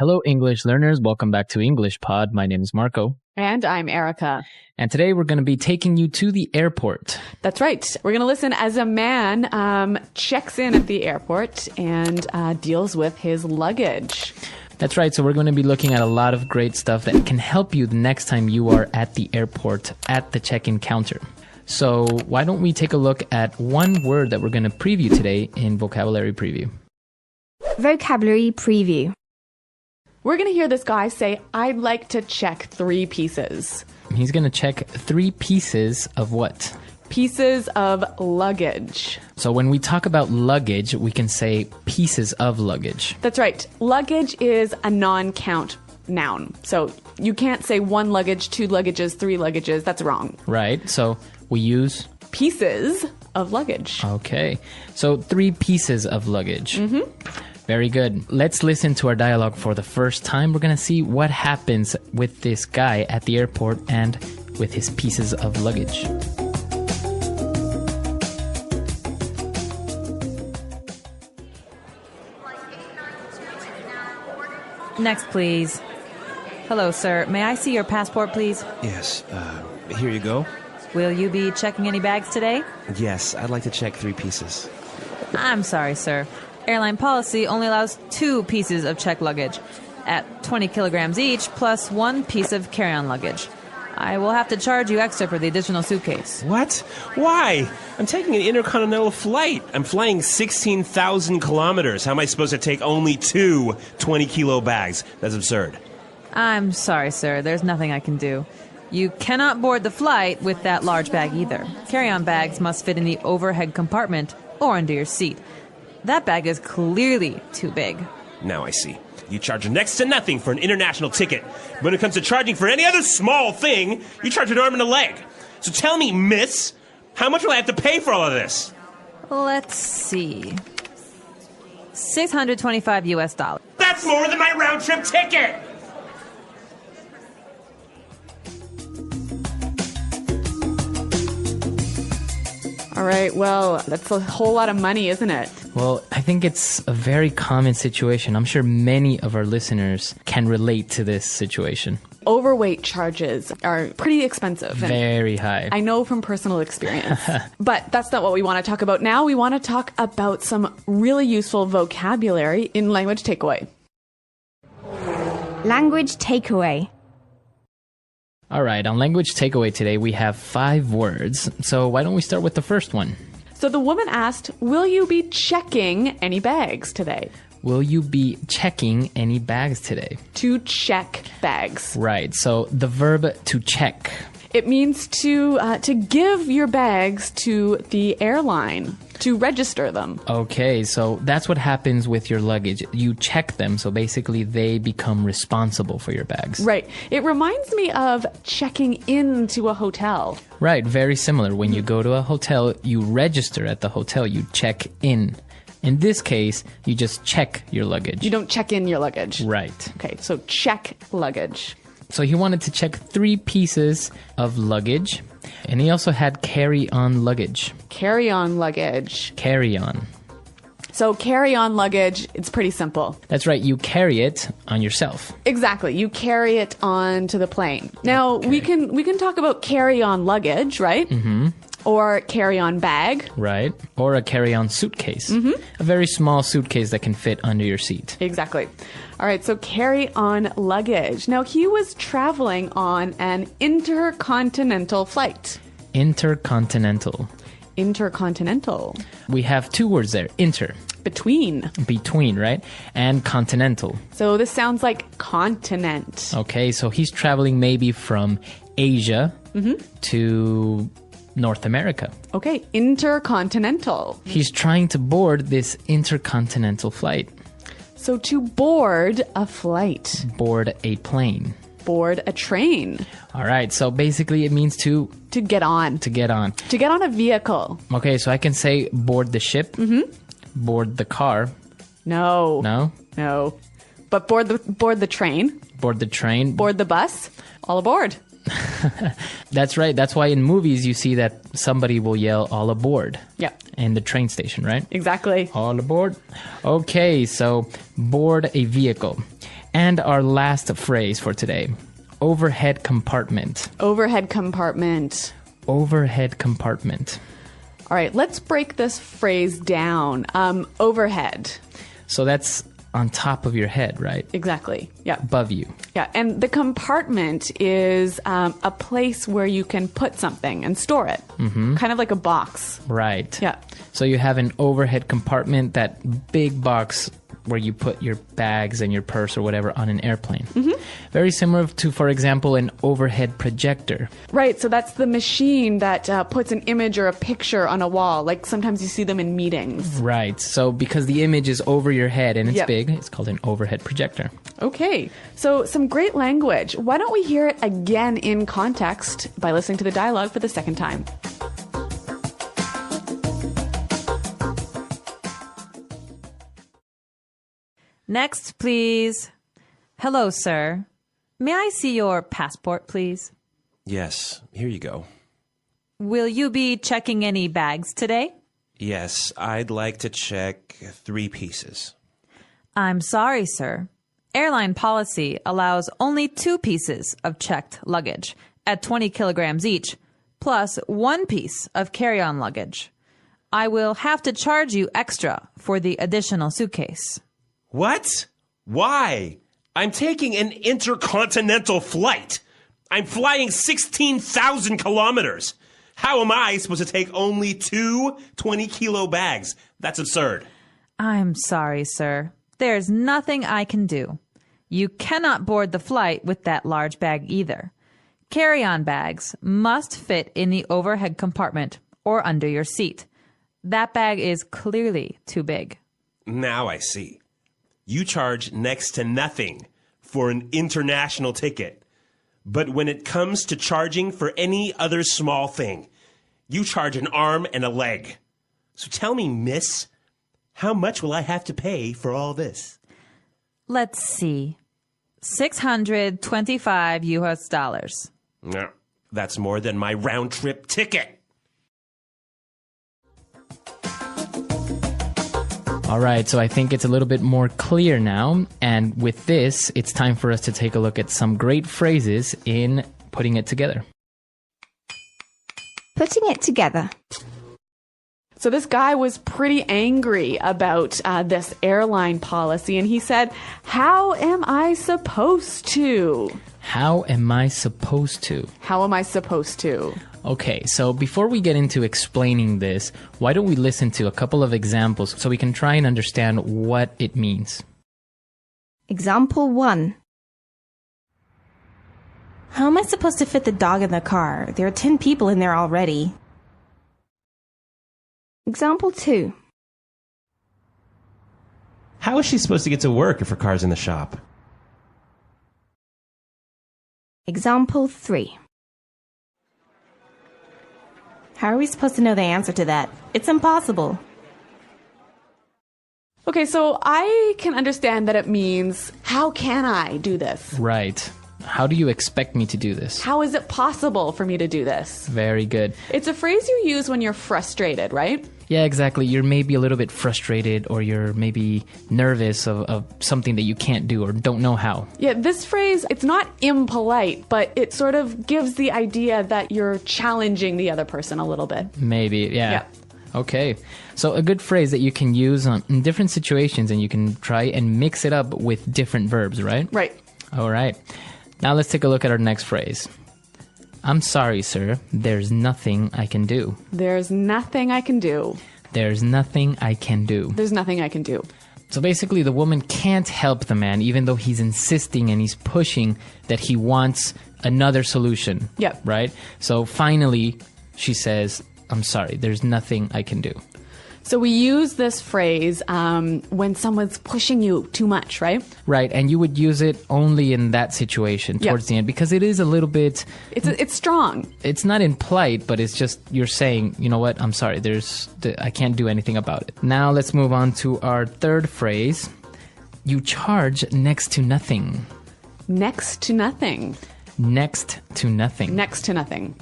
Hello, English learners. Welcome back to English Pod. My name is Marco. And I'm Erica. And today we're going to be taking you to the airport. That's right. We're going to listen as a man checks in at the airport and deals with his luggage. That's right. So we're going to be looking at a lot of great stuff that can help you the next time you are at the airport at the check-in counter. So why don't we take a look at one word that we're going to preview today in Vocabulary Preview. Vocabulary Preview. We're going to hear this guy say, I'd like to check 3 pieces. He's going to check 3 pieces of what? Pieces of luggage. So when we talk about luggage, we can say pieces of luggage. That's right. Luggage is a non-count noun. So you can't say 1 luggage, 2 luggages, 3 luggages. That's wrong. Right. So we use pieces of luggage. Okay. So 3 pieces of luggage. Mm-hmm. Very good. Let's listen to our dialogue for the first time. We're going to see what happens with this guy at the airport and with his pieces of luggage. Next, please. Hello, sir. May I see your passport, please? Yes, here you go. Will you be checking any bags today? Yes, I'd like to check 3 pieces. I'm sorry, sir. Airline policy only allows 2 pieces of checked luggage at 20 kilograms each, plus 1 piece of carry-on luggage. I will have to charge you extra for the additional suitcase. What? Why? I'm taking an intercontinental flight. I'm flying 16,000 kilometers. How am I supposed to take only 2 20-kilo bags? That's absurd. I'm sorry, sir. There's nothing I can do. You cannot board the flight with that large bag either. Carry-on bags must fit in the overhead compartment or under your seat. That bag is clearly too big. Now I see. You charge next to nothing for an international ticket. When it comes to charging for any other small thing, you charge an arm and a leg. So tell me, miss, how much will I have to pay for all of this? Let's see. $625 US. That's more than my round-trip ticket! All right, well, that's a whole lot of money, isn't it? Well, I think it's a very common situation. I'm sure many of our listeners can relate to this situation. Overweight charges are pretty expensive. Very high. I know from personal experience. But that's not what we want to talk about now. We want to talk about some really useful vocabulary in Language Takeaway. Language Takeaway. All right, on Language Takeaway today, we have 5 words. So why don't we start with the first one? So the woman asked, will you be checking any bags today? Will you be checking any bags today? To check bags. Right, so the verb to check. It means to give your bags to the airline, to register them. Okay, so that's what happens with your luggage. You check them, so basically they become responsible for your bags. Right. It reminds me of checking into a hotel. Right, very similar. When you go to a hotel, you register at the hotel, you check in. In this case, you just check your luggage. You don't check in your luggage. Right. Okay, so check luggage. So he wanted to check 3 pieces of luggage, and he also had carry-on luggage. Carry-on luggage. Carry-on. So carry-on luggage, it's pretty simple. That's right, you carry it on yourself. Exactly, you carry it onto the plane. Now, Okay. we can talk about carry-on luggage, right? Mm-hmm. Or carry-on bag. Right. Or a carry-on suitcase. Mm-hmm. A very small suitcase that can fit under your seat. Exactly. All right, so carry-on luggage. Now, he was traveling on an intercontinental flight. Intercontinental. Intercontinental. We have 2 words there. Inter. Between. Between, right? And continental. So this sounds like continent. Okay, so he's traveling maybe from Asia to North America. Okay, intercontinental. He's trying to board this intercontinental flight. So to board a flight. Board a plane. Board a train. All right, so basically it means to get on. To get on. To get on a vehicle. Okay, so I can say board the ship. Board the car. No. No? No. But board the train. Board the train. Board the bus. All aboard. That's right. That's why in movies you see that somebody will yell all aboard. Yeah. In the train station, right? Exactly. All aboard. Okay, so board a vehicle. And our last phrase for today, overhead compartment. Overhead compartment. Overhead compartment. All right, let's break this phrase down. Overhead. So that's on top of your head, right? Exactly. Yeah. Above you. Yeah. And the compartment is a place where you can put something and store it. Mm-hmm. Kind of like a box. Right. Yeah. So you have an overhead compartment, that big box where you put your bags and your purse or whatever on an airplane. Mm-hmm. Very similar to, for example, an overhead projector. Right. So that's the machine that puts an image or a picture on a wall. Like sometimes you see them in meetings. Right. So because the image is over your head and it's Yep. big, it's called an overhead projector. Okay. So some great language. Why don't we hear it again in context by listening to the dialogue for the second time? Next, please. Hello, sir. May I see your passport, please? Yes, here you go. Will you be checking any bags today? Yes, I'd like to check 3 pieces. I'm sorry, sir. Airline policy allows only 2 pieces of checked luggage at 20 kilograms each, plus 1 piece of carry-on luggage. I will have to charge you extra for the additional suitcase. What? Why? I'm taking an intercontinental flight. I'm flying 16,000 kilometers. How am I supposed to take only 2 20-kilo bags? That's absurd. I'm sorry, sir. There's nothing I can do. You cannot board the flight with that large bag either. Carry-on bags must fit in the overhead compartment or under your seat. That bag is clearly too big. Now I see. You charge next to nothing for an international ticket. But when it comes to charging for any other small thing, you charge an arm and a leg. So tell me, miss, how much will I have to pay for all this? Let's see. $625 US. No, that's more than my round-trip ticket. All right, so I think it's a little bit more clear now. And with this, it's time for us to take a look at some great phrases in putting it together. Putting it together. So this guy was pretty angry about this airline policy, and he said, "How am I supposed to? How am I supposed to? How am I supposed to?" Okay, so before we get into explaining this, why don't we listen to a couple of examples so we can try and understand what it means? Example 1. How am I supposed to fit the dog in the car? There are 10 people in there already. Example 2. How is she supposed to get to work if her car's in the shop? Example 3. How are we supposed to know the answer to that? It's impossible. Okay, so I can understand that it means, how can I do this? Right. How do you expect me to do this? How is it possible for me to do this? Very good. It's a phrase you use when you're frustrated, right? Yeah, exactly. You're maybe a little bit frustrated or you're maybe nervous of something that you can't do or don't know how. Yeah, this phrase, it's not impolite, but it sort of gives the idea that you're challenging the other person a little bit. Maybe, yeah. Yeah. Okay. So a good phrase that you can use in different situations and you can try and mix it up with different verbs, right? Right. All right. Now let's take a look at our next phrase. I'm sorry, sir. There's nothing I can do. There's nothing I can do. There's nothing I can do. There's nothing I can do. So basically, the woman can't help the man, even though he's insisting and he's pushing that he wants another solution. Yep. Right? So finally, she says, I'm sorry, there's nothing I can do. So we use this phrase when someone's pushing you too much, right? Right, and you would use it only in that situation towards the end because it is a little bit... It's strong. It's not impolite, but it's just you're saying, you know what, I'm sorry, I can't do anything about it. Now let's move on to our third phrase. You charge next to nothing. Next to nothing. Next to nothing. Next to nothing.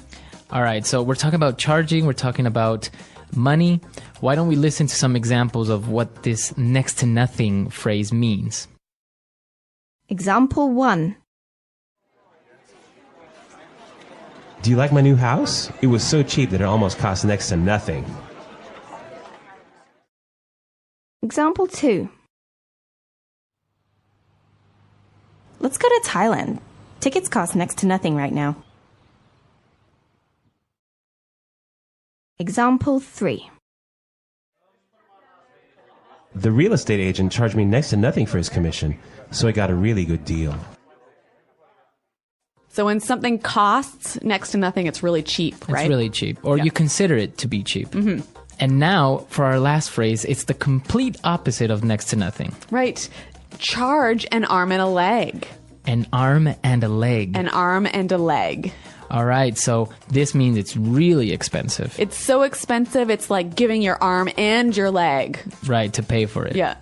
All right, so we're talking about charging, we're talking about money. Why don't we listen to some examples of what this next to nothing phrase means? Example 1. Do you like my new house? It was so cheap that it almost cost next to nothing. Example 2. Let's go to Thailand. Tickets cost next to nothing right now. Example 3. The real estate agent charged me next to nothing for his commission, so I got a really good deal. So when something costs next to nothing, it's really cheap, right? It's really cheap, or you consider it to be cheap. Mm-hmm. And now, for our last phrase, it's the complete opposite of next to nothing. Right. Charge an arm and a leg. An arm and a leg. An arm and a leg. All right, so this means it's really expensive. It's so expensive, it's like giving your arm and your leg. Right, to pay for it. Yeah.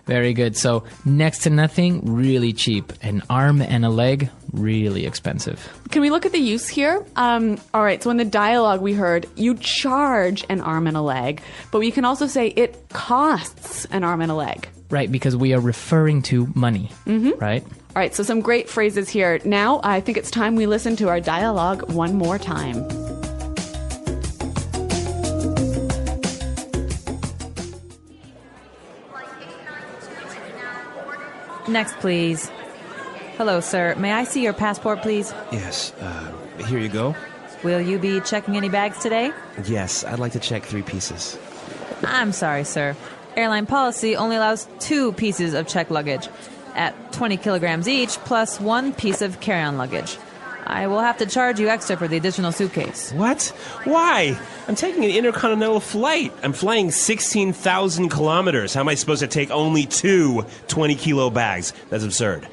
Very good. So next to nothing, really cheap. An arm and a leg, really expensive. Can we look at the use here? All right, so in the dialogue we heard, you charge an arm and a leg, but we can also say it costs an arm and a leg. Right, because we are referring to money, right? All right, so some great phrases here. Now I think it's time we listen to our dialogue one more time. Next, please. Hello, sir. May I see your passport, please? Yes, here you go. Will you be checking any bags today? Yes, I'd like to check 3 pieces. I'm sorry, sir. Airline policy only allows 2 pieces of checked luggage at 20 kilograms each, plus 1 piece of carry-on luggage. I will have to charge you extra for the additional suitcase. What? Why? I'm taking an intercontinental flight. I'm flying 16,000 kilometers. How am I supposed to take only 2 20-kilo bags? That's absurd.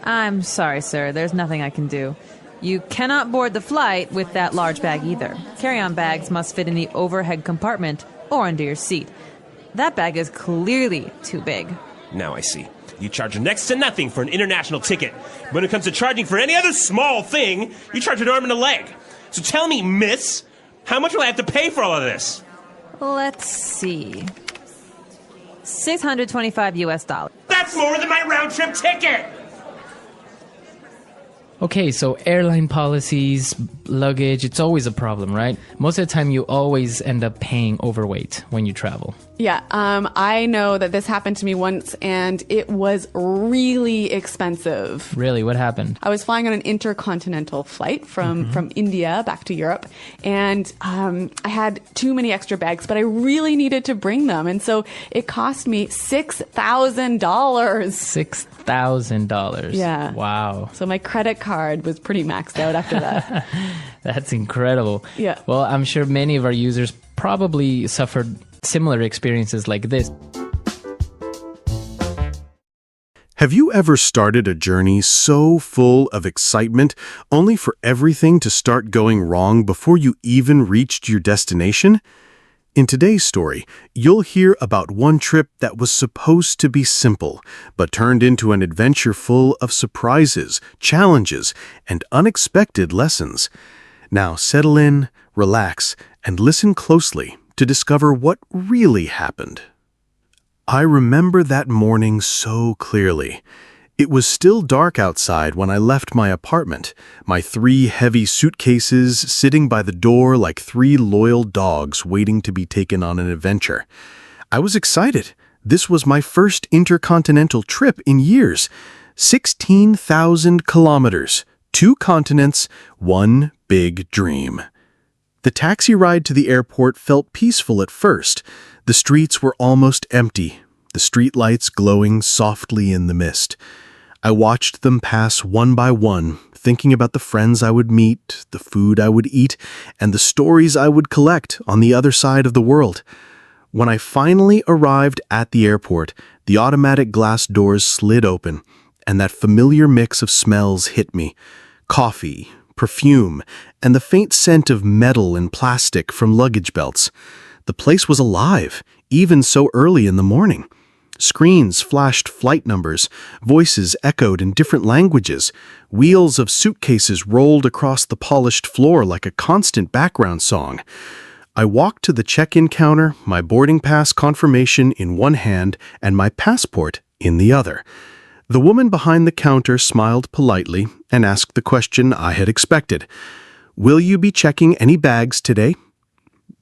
I'm sorry, sir. There's nothing I can do. You cannot board the flight with that large bag either. Carry-on bags must fit in the overhead compartment or under your seat. That bag is clearly too big. Now I see. You charge next to nothing for an international ticket. When it comes to charging for any other small thing, you charge an arm and a leg. So tell me, miss, how much will I have to pay for all of this? Let's see. $625 US. That's more than my round-trip ticket! Okay, so airline policies, luggage, it's always a problem, right? Most of the time you always end up paying overweight when you travel. Yeah, I know that this happened to me once, and it was really expensive. Really, what happened? I was flying on an intercontinental flight from India back to Europe, and I had too many extra bags, but I really needed to bring them, and so it cost me $6,000. $6,000. Yeah. Wow. So my credit card was pretty maxed out after that. That's incredible. Yeah. Well, I'm sure many of our users probably suffered similar experiences like this. Have you ever started a journey so full of excitement only for everything to start going wrong before you even reached your destination? In today's story, you'll hear about one trip that was supposed to be simple, but turned into an adventure full of surprises, challenges, and unexpected lessons. Now settle in, relax, and listen closely to discover what really happened. I remember that morning so clearly. It was still dark outside when I left my apartment, my 3 heavy suitcases sitting by the door like 3 loyal dogs waiting to be taken on an adventure. I was excited. This was my first intercontinental trip in years. 16,000 kilometers, 2 continents, 1 big dream. The taxi ride to the airport felt peaceful at first. The streets were almost empty, the streetlights glowing softly in the mist. I watched them pass one by one, thinking about the friends I would meet, the food I would eat, and the stories I would collect on the other side of the world. When I finally arrived at the airport, the automatic glass doors slid open, and that familiar mix of smells hit me. Coffee, perfume, and the faint scent of metal and plastic from luggage belts. The place was alive, even so early in the morning. Screens flashed flight numbers, voices echoed in different languages, wheels of suitcases rolled across the polished floor like a constant background song. I walked to the check-in counter, my boarding pass confirmation in one hand and my passport in the other. The woman behind the counter smiled politely and asked the question I had expected. "Will you be checking any bags today?"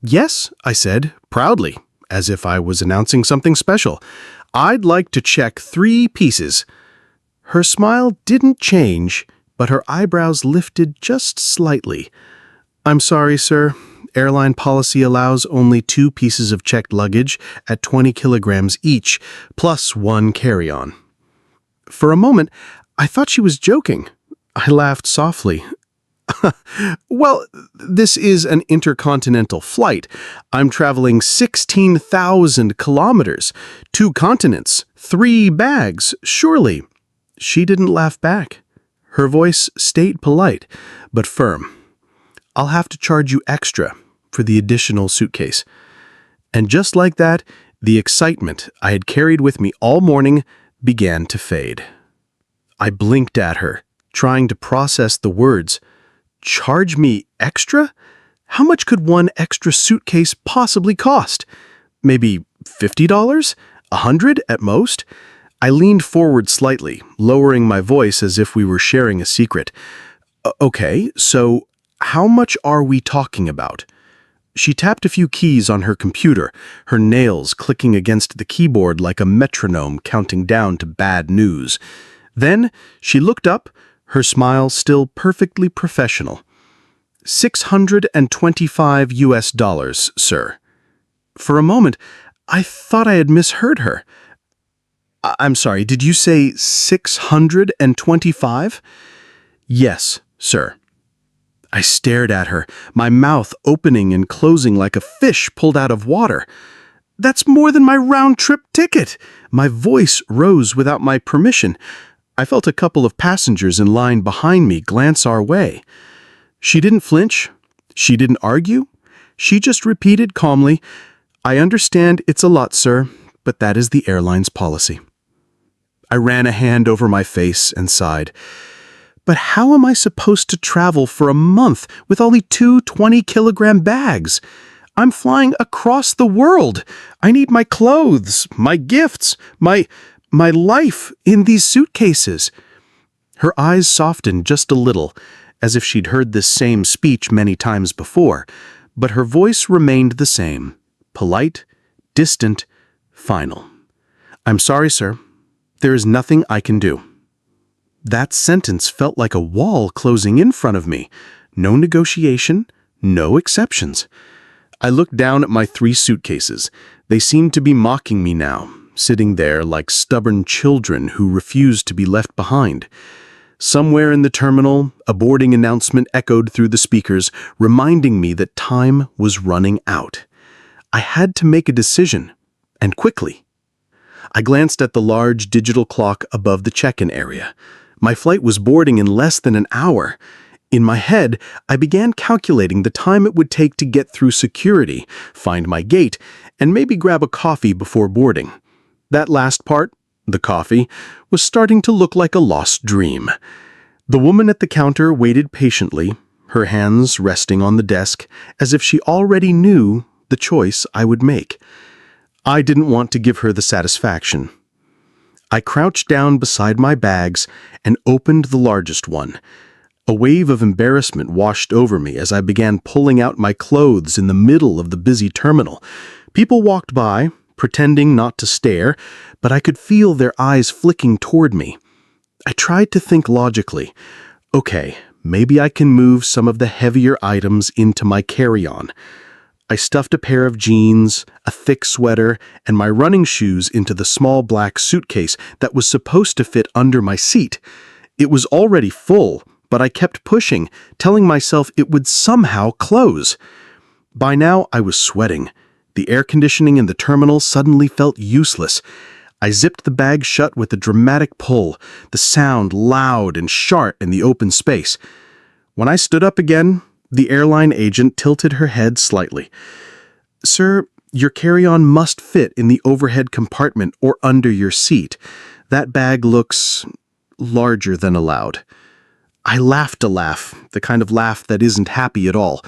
"Yes," I said, proudly, as if I was announcing something special. "I'd like to check 3 pieces." Her smile didn't change, but her eyebrows lifted just slightly. "I'm sorry, sir. Airline policy allows only 2 pieces of checked luggage at 20 kilograms each, plus 1 carry-on." For a moment, I thought she was joking. I laughed softly. "Well, this is an intercontinental flight. I'm traveling 16,000 kilometers, 2 continents, 3 bags, surely." She didn't laugh back. Her voice stayed polite, but firm. "I'll have to charge you extra for the additional suitcase." And just like that, the excitement I had carried with me all morning began to fade. I blinked at her, trying to process the words. Charge me extra? How much could 1 extra suitcase possibly cost? Maybe $50? $100 at most? I leaned forward slightly, lowering my voice as if we were sharing a secret. Okay, so how much are we talking about?" She tapped a few keys on her computer, her nails clicking against the keyboard like a metronome counting down to bad news. Then she looked up, her smile still perfectly professional. $625 US, sir." For a moment, I thought I had misheard her. I'm sorry, did you say 625? "Yes, sir." I stared at her, my mouth opening and closing like a fish pulled out of water. "That's more than my round-trip ticket!" My voice rose without my permission. I felt a couple of passengers in line behind me glance our way. She didn't flinch. She didn't argue. She just repeated calmly, "I understand it's a lot, sir, but that is the airline's policy." I ran a hand over my face and sighed. But how am I supposed to travel for a month with only 2 20-kilogram bags? I'm flying across the world. I need my clothes, my gifts, my life in these suitcases. Her eyes softened just a little, as if she'd heard this same speech many times before, but her voice remained the same, polite, distant, final. "I'm sorry, sir. There is nothing I can do." That sentence felt like a wall closing in front of me. No negotiation, no exceptions. I looked down at my 3 suitcases. They seemed to be mocking me now, sitting there like stubborn children who refused to be left behind. Somewhere in the terminal, a boarding announcement echoed through the speakers, reminding me that time was running out. I had to make a decision, and quickly. I glanced at the large digital clock above the check-in area. My flight was boarding in less than an hour. In my head, I began calculating the time it would take to get through security, find my gate, and maybe grab a coffee before boarding. That last part, the coffee, was starting to look like a lost dream. The woman at the counter waited patiently, her hands resting on the desk, as if she already knew the choice I would make. I didn't want to give her the satisfaction. I crouched down beside my bags and opened the largest one. A wave of embarrassment washed over me as I began pulling out my clothes in the middle of the busy terminal. People walked by, pretending not to stare, but I could feel their eyes flicking toward me. I tried to think logically. Okay, maybe I can move some of the heavier items into my carry-on. I stuffed a pair of jeans, a thick sweater, and my running shoes into the small black suitcase that was supposed to fit under my seat. It was already full, but I kept pushing, telling myself it would somehow close. By now, I was sweating. The air conditioning in the terminal suddenly felt useless. I zipped the bag shut with a dramatic pull, the sound loud and sharp in the open space. When I stood up again, the airline agent tilted her head slightly. "Sir, your carry-on must fit in the overhead compartment or under your seat. That bag looks larger than allowed." I laughed a laugh, the kind of laugh that isn't happy at all.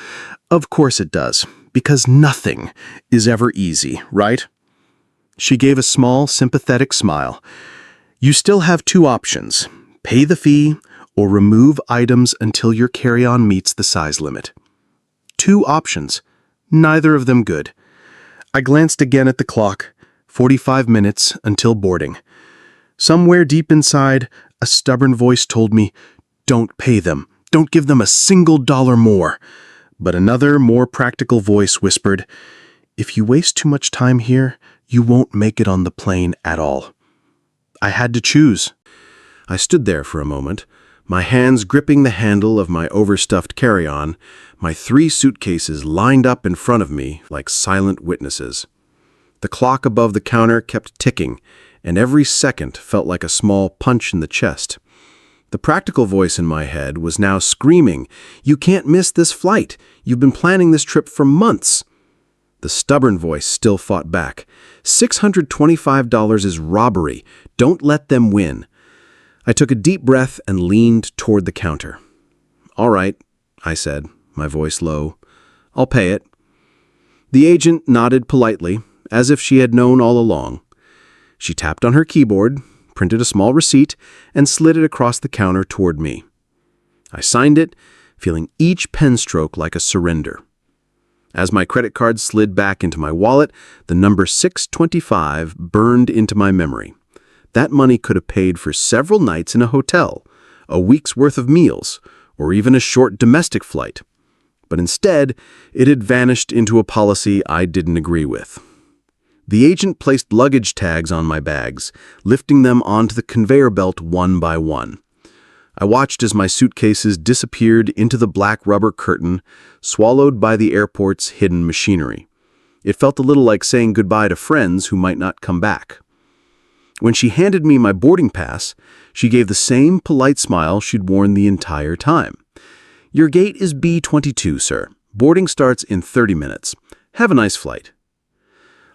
Of course it does, because nothing is ever easy, right? She gave a small, sympathetic smile. You still have two options: pay the fee or remove items until your carry-on meets the size limit. Two options, neither of them good. I glanced again at the clock. 45 minutes until boarding. Somewhere deep inside, a stubborn voice told me, "Don't pay them. Don't give them a single dollar more." But another, more practical voice whispered, "If you waste too much time here, you won't make it on the plane at all." I had to choose. I stood there for a moment, my hands gripping the handle of my overstuffed carry-on, my 3 suitcases lined up in front of me like silent witnesses. The clock above the counter kept ticking, and every second felt like a small punch in the chest. The practical voice in my head was now screaming, "You can't miss this flight. You've been planning this trip for months." The stubborn voice still fought back. $625 is robbery. Don't let them win. I took a deep breath and leaned toward the counter. "All right," I said, my voice low. "I'll pay it." The agent nodded politely, as if she had known all along. She tapped on her keyboard, printed a small receipt, and slid it across the counter toward me. I signed it, feeling each pen stroke like a surrender. As my credit card slid back into my wallet, the number 625 burned into my memory. That money could have paid for several nights in a hotel, a week's worth of meals, or even a short domestic flight. But instead, it had vanished into a policy I didn't agree with. The agent placed luggage tags on my bags, lifting them onto the conveyor belt one by one. I watched as my suitcases disappeared into the black rubber curtain, swallowed by the airport's hidden machinery. It felt a little like saying goodbye to friends who might not come back. When she handed me my boarding pass, she gave the same polite smile she'd worn the entire time. "Your gate is B22, sir. Boarding starts in 30 minutes. Have a nice flight."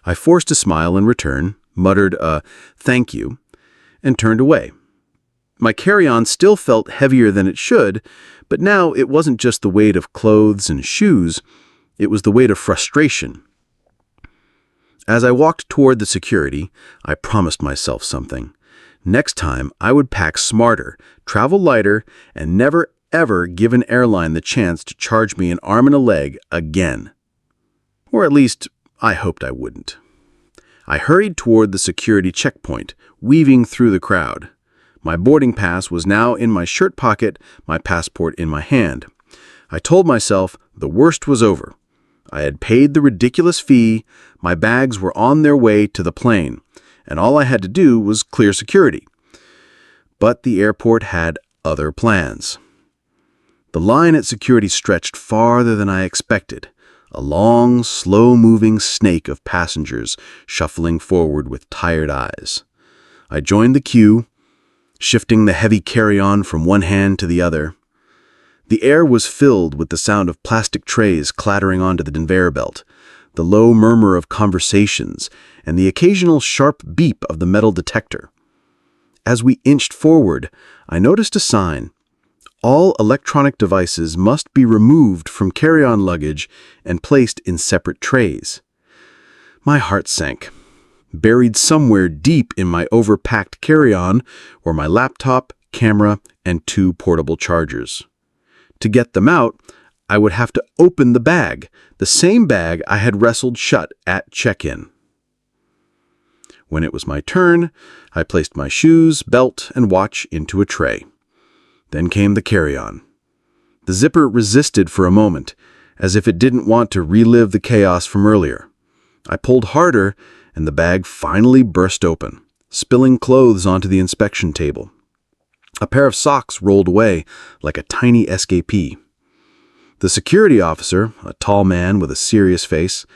I forced a smile in return, muttered a "thank you," and turned away. My carry-on still felt heavier than it should, but now it wasn't just the weight of clothes and shoes, it was the weight of frustration. As I walked toward the security, I promised myself something. Next time, I would pack smarter, travel lighter, and never ever give an airline the chance to charge me an arm and a leg again. Or at least, I hoped I wouldn't. I hurried toward the security checkpoint, weaving through the crowd. My boarding pass was now in my shirt pocket, my passport in my hand. I told myself the worst was over. I had paid the ridiculous fee, my bags were on their way to the plane, and all I had to do was clear security. But the airport had other plans. The line at security stretched farther than I expected, a long, slow-moving snake of passengers shuffling forward with tired eyes. I joined the queue, shifting the heavy carry-on from one hand to the other. The air was filled with the sound of plastic trays clattering onto the conveyor belt, the low murmur of conversations, and the occasional sharp beep of the metal detector. As we inched forward, I noticed a sign. All electronic devices must be removed from carry-on luggage and placed in separate trays. My heart sank. Buried somewhere deep in my overpacked carry-on were my laptop, camera, and 2 portable chargers. To get them out, I would have to open the bag, the same bag I had wrestled shut at check-in. When it was my turn, I placed my shoes, belt, and watch into a tray. Then came the carry-on. The zipper resisted for a moment, as if it didn't want to relive the chaos from earlier. I pulled harder, and the bag finally burst open, spilling clothes onto the inspection table. A pair of socks rolled away like a tiny escapee. The security officer, a tall man with a serious face,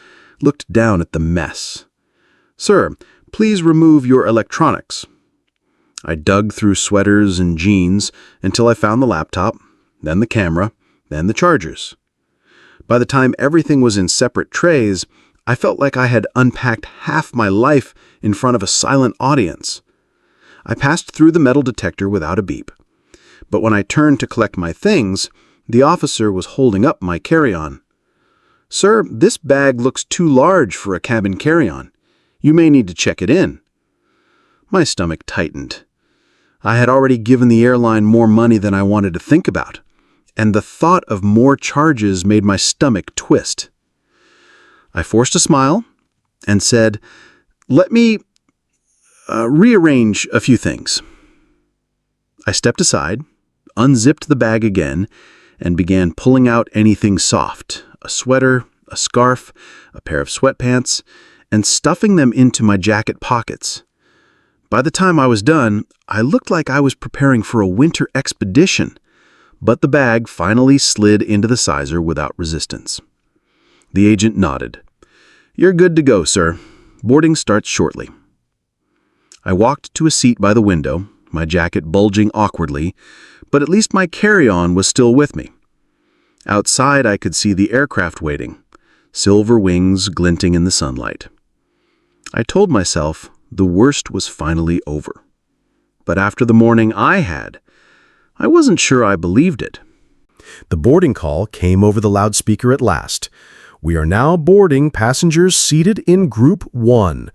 looked down at the mess. "Sir, please remove your electronics." I dug through sweaters and jeans until I found the laptop, then the camera, then the chargers. By the time everything was in separate trays, I felt like I had unpacked half my life in front of a silent audience. I passed through the metal detector without a beep. But when I turned to collect my things, the officer was holding up my carry-on. "Sir, this bag looks too large for a cabin carry-on. You may need to check it in." My stomach tightened. I had already given the airline more money than I wanted to think about, and the thought of more charges made my stomach twist. I forced a smile and said, "Let me rearrange a few things." I stepped aside, unzipped the bag again, and began pulling out anything soft, a sweater, a scarf, a pair of sweatpants, and stuffing them into my jacket pockets. By the time I was done, I looked like I was preparing for a winter expedition, but the bag finally slid into the sizer without resistance. The agent nodded. "You're good to go, sir. Boarding starts shortly." I walked to a seat by the window, my jacket bulging awkwardly, but at least my carry-on was still with me. Outside, I could see the aircraft waiting, silver wings glinting in the sunlight. I told myself the worst was finally over. But after the morning I had, I wasn't sure I believed it. The boarding call came over the loudspeaker at last. "We are now boarding passengers seated in Group 1.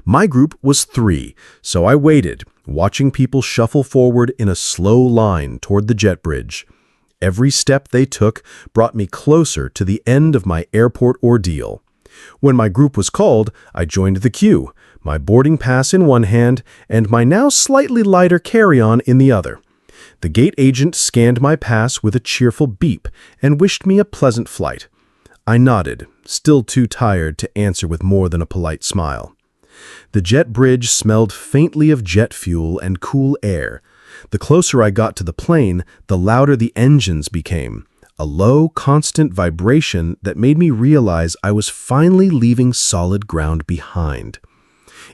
My group was 3, so I waited, watching people shuffle forward in a slow line toward the jet bridge. Every step they took brought me closer to the end of my airport ordeal. When my group was called, I joined the queue, my boarding pass in one hand and my now slightly lighter carry-on in the other. The gate agent scanned my pass with a cheerful beep and wished me a pleasant flight. I nodded, still too tired to answer with more than a polite smile. The jet bridge smelled faintly of jet fuel and cool air. The closer I got to the plane, the louder the engines became, a low, constant vibration that made me realize I was finally leaving solid ground behind.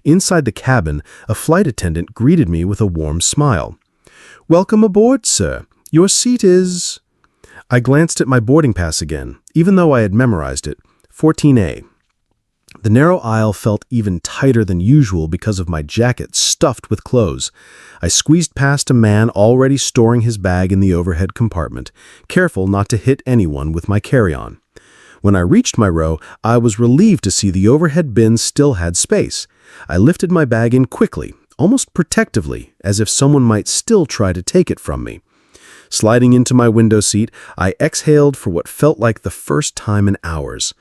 Inside the cabin, a flight attendant greeted me with a warm smile. "Welcome aboard, sir. Your seat is—" I glanced at my boarding pass again, even though I had memorized it. 14A. The narrow aisle felt even tighter than usual because of my jacket stuffed with clothes. I squeezed past a man already storing his bag in the overhead compartment, careful not to hit anyone with my carry-on. When I reached my row, I was relieved to see the overhead bins still had space. I lifted my bag in quickly, almost protectively, as if someone might still try to take it from me. Sliding into my window seat, I exhaled for what felt like the first time in hours.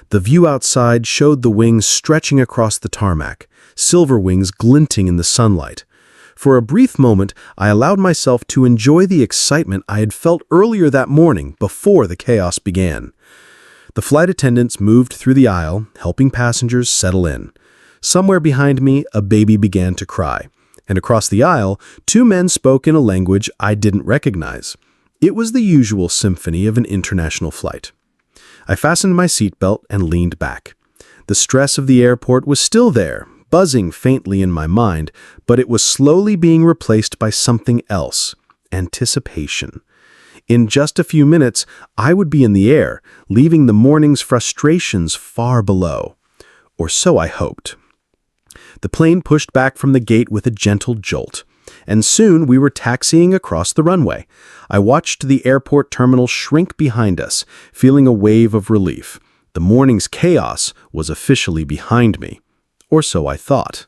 The view outside showed the wings stretching across the tarmac, silver wings glinting in the sunlight. For a brief moment, I allowed myself to enjoy the excitement I had felt earlier that morning before the chaos began. The flight attendants moved through the aisle, helping passengers settle in. Somewhere behind me, a baby began to cry, and across the aisle, 2 men spoke in a language I didn't recognize. It was the usual symphony of an international flight. I fastened my seatbelt and leaned back. The stress of the airport was still there, buzzing faintly in my mind, but it was slowly being replaced by something else: anticipation. In just a few minutes, I would be in the air, leaving the morning's frustrations far below. Or so I hoped. The plane pushed back from the gate with a gentle jolt, and soon we were taxiing across the runway. I watched the airport terminal shrink behind us, feeling a wave of relief. The morning's chaos was officially behind me. Or so I thought.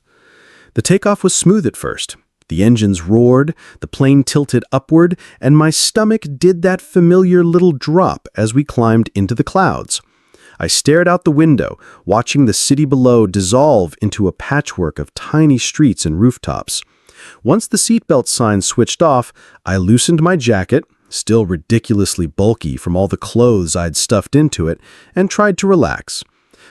The takeoff was smooth at first. The engines roared, the plane tilted upward, and my stomach did that familiar little drop as we climbed into the clouds. I stared out the window, watching the city below dissolve into a patchwork of tiny streets and rooftops. Once the seatbelt sign switched off, I loosened my jacket, still ridiculously bulky from all the clothes I'd stuffed into it, and tried to relax.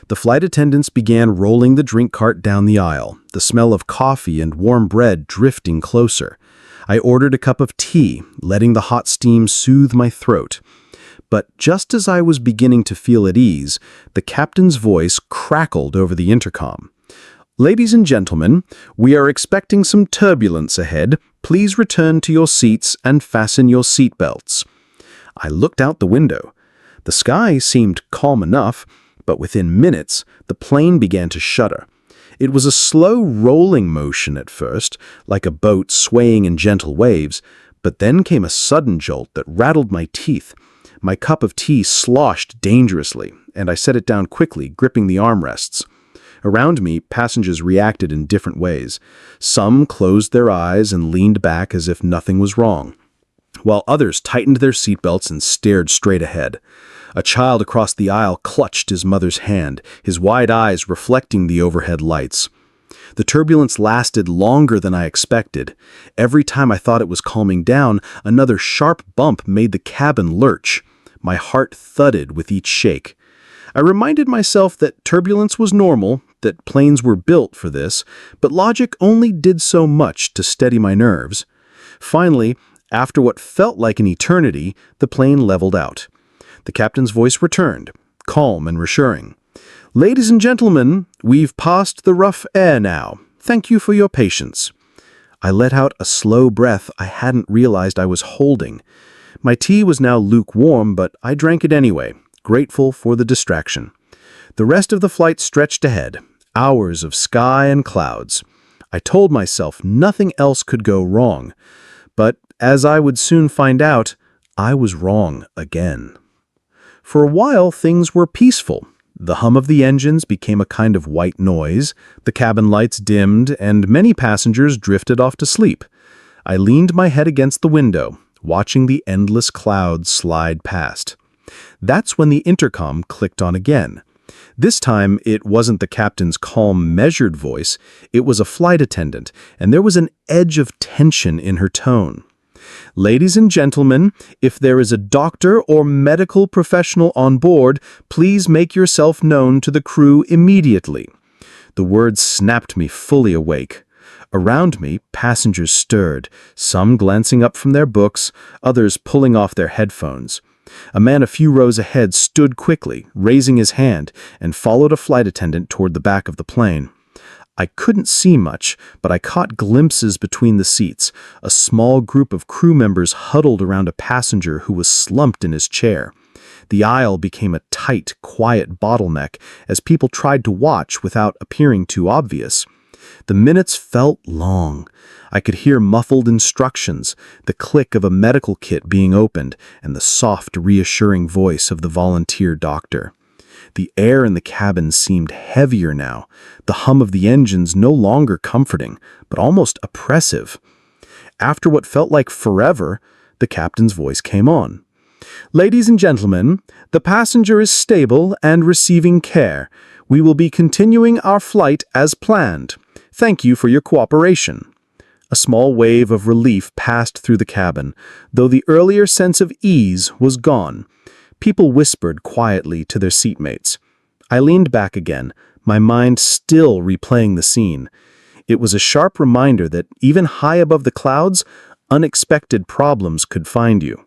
The flight attendants began rolling the drink cart down the aisle, the smell of coffee and warm bread drifting closer. I ordered a cup of tea, letting the hot steam soothe my throat. But just as I was beginning to feel at ease, the captain's voice crackled over the intercom. "Ladies and gentlemen, we are expecting some turbulence ahead. Please return to your seats and fasten your seatbelts." I looked out the window. The sky seemed calm enough, but within minutes, the plane began to shudder. It was a slow rolling motion at first, like a boat swaying in gentle waves, but then came a sudden jolt that rattled my teeth. My cup of tea sloshed dangerously, and I set it down quickly, gripping the armrests. Around me, passengers reacted in different ways. Some closed their eyes and leaned back as if nothing was wrong, while others tightened their seatbelts and stared straight ahead. A child across the aisle clutched his mother's hand, his wide eyes reflecting the overhead lights. The turbulence lasted longer than I expected. Every time I thought it was calming down, another sharp bump made the cabin lurch. My heart thudded with each shake. I reminded myself that turbulence was normal, that planes were built for this, but logic only did so much to steady my nerves. Finally, after what felt like an eternity, the plane leveled out. The captain's voice returned, calm and reassuring. "Ladies and gentlemen, we've passed the rough air now. Thank you for your patience." I let out a slow breath I hadn't realized I was holding. My tea was now lukewarm, but I drank it anyway, grateful for the distraction. The rest of the flight stretched ahead, hours of sky and clouds. I told myself nothing else could go wrong, but as I would soon find out, I was wrong again. For a while, things were peaceful. The hum of the engines became a kind of white noise, the cabin lights dimmed, and many passengers drifted off to sleep. I leaned my head against the window, watching the endless clouds slide past. That's when the intercom clicked on again. This time, it wasn't the captain's calm, measured voice, it was a flight attendant, and there was an edge of tension in her tone. "Ladies and gentlemen, if there is a doctor or medical professional on board, please make yourself known to the crew immediately." The words snapped me fully awake. Around me, passengers stirred, some glancing up from their books, others pulling off their headphones. A man a few rows ahead stood quickly, raising his hand, and followed a flight attendant toward the back of the plane. I couldn't see much, but I caught glimpses between the seats, a small group of crew members huddled around a passenger who was slumped in his chair. The aisle became a tight, quiet bottleneck as people tried to watch without appearing too obvious. The minutes felt long. I could hear muffled instructions, the click of a medical kit being opened, and the soft, reassuring voice of the volunteer doctor. The air in the cabin seemed heavier now, the hum of the engines no longer comforting, but almost oppressive. After what felt like forever, the captain's voice came on. "Ladies and gentlemen, the passenger is stable and receiving care. We will be continuing our flight as planned. Thank you for your cooperation." A small wave of relief passed through the cabin, though the earlier sense of ease was gone. People whispered quietly to their seatmates. I leaned back again, my mind still replaying the scene. It was a sharp reminder that even high above the clouds, unexpected problems could find you.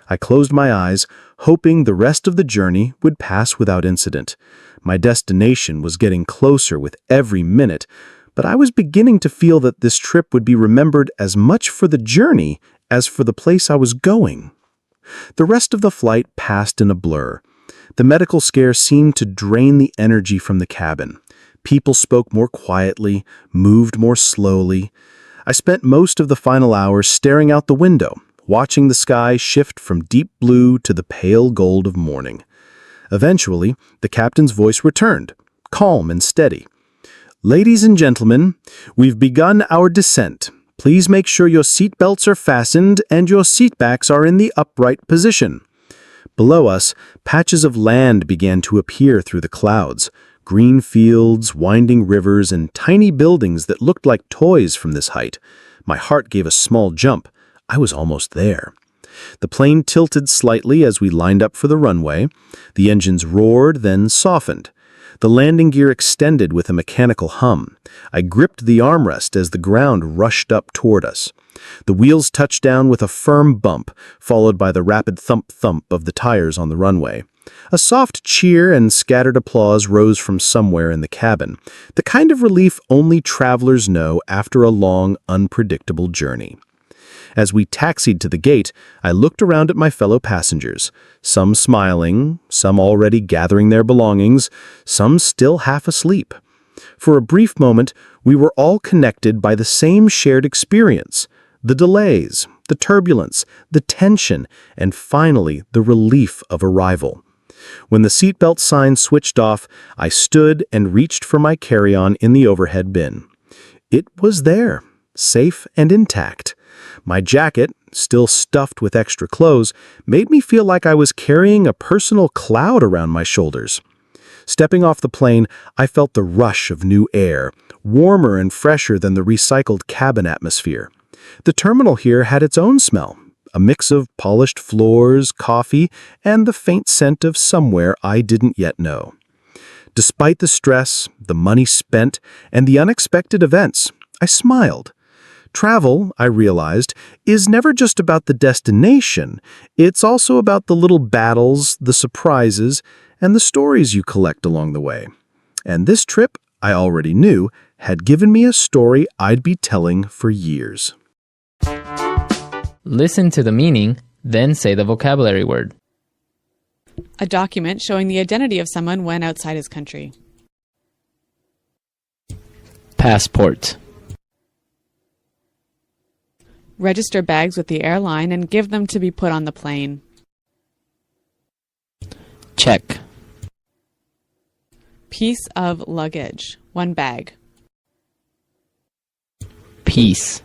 I closed my eyes, hoping the rest of the journey would pass without incident. My destination was getting closer with every minute, but I was beginning to feel that this trip would be remembered as much for the journey as for the place I was going. The rest of the flight passed in a blur. The medical scare seemed to drain the energy from the cabin. People spoke more quietly, moved more slowly. I spent most of the final hours staring out the window, watching the sky shift from deep blue to the pale gold of morning. Eventually, the captain's voice returned, calm and steady. "Ladies and gentlemen, we've begun our descent. Please make sure your seat belts are fastened and your seat backs are in the upright position." Below us, patches of land began to appear through the clouds. Green fields, winding rivers, and tiny buildings that looked like toys from this height. My heart gave a small jump. I was almost there. The plane tilted slightly as we lined up for the runway. The engines roared, then softened. The landing gear extended with a mechanical hum. I gripped the armrest as the ground rushed up toward us. The wheels touched down with a firm bump, followed by the rapid thump-thump of the tires on the runway. A soft cheer and scattered applause rose from somewhere in the cabin, the kind of relief only travelers know after a long, unpredictable journey. As we taxied to the gate, I looked around at my fellow passengers, some smiling, some already gathering their belongings, some still half asleep. For a brief moment, we were all connected by the same shared experience: the delays, the turbulence, the tension, and finally the relief of arrival. When the seatbelt sign switched off, I stood and reached for my carry-on in the overhead bin. It was there, safe and intact. My jacket, still stuffed with extra clothes, made me feel like I was carrying a personal cloud around my shoulders. Stepping off the plane, I felt the rush of new air, warmer and fresher than the recycled cabin atmosphere. The terminal here had its own smell, a mix of polished floors, coffee, and the faint scent of somewhere I didn't yet know. Despite the stress, the money spent, and the unexpected events, I smiled. Travel, I realized, is never just about the destination. It's also about the little battles, the surprises, and the stories you collect along the way. And this trip, I already knew, had given me a story I'd be telling for years. Listen to the meaning, then say the vocabulary word. A document showing the identity of someone when outside his country. Passport. Register bags with the airline and give them to be put on the plane. Check. Piece of luggage. 1 bag. Piece.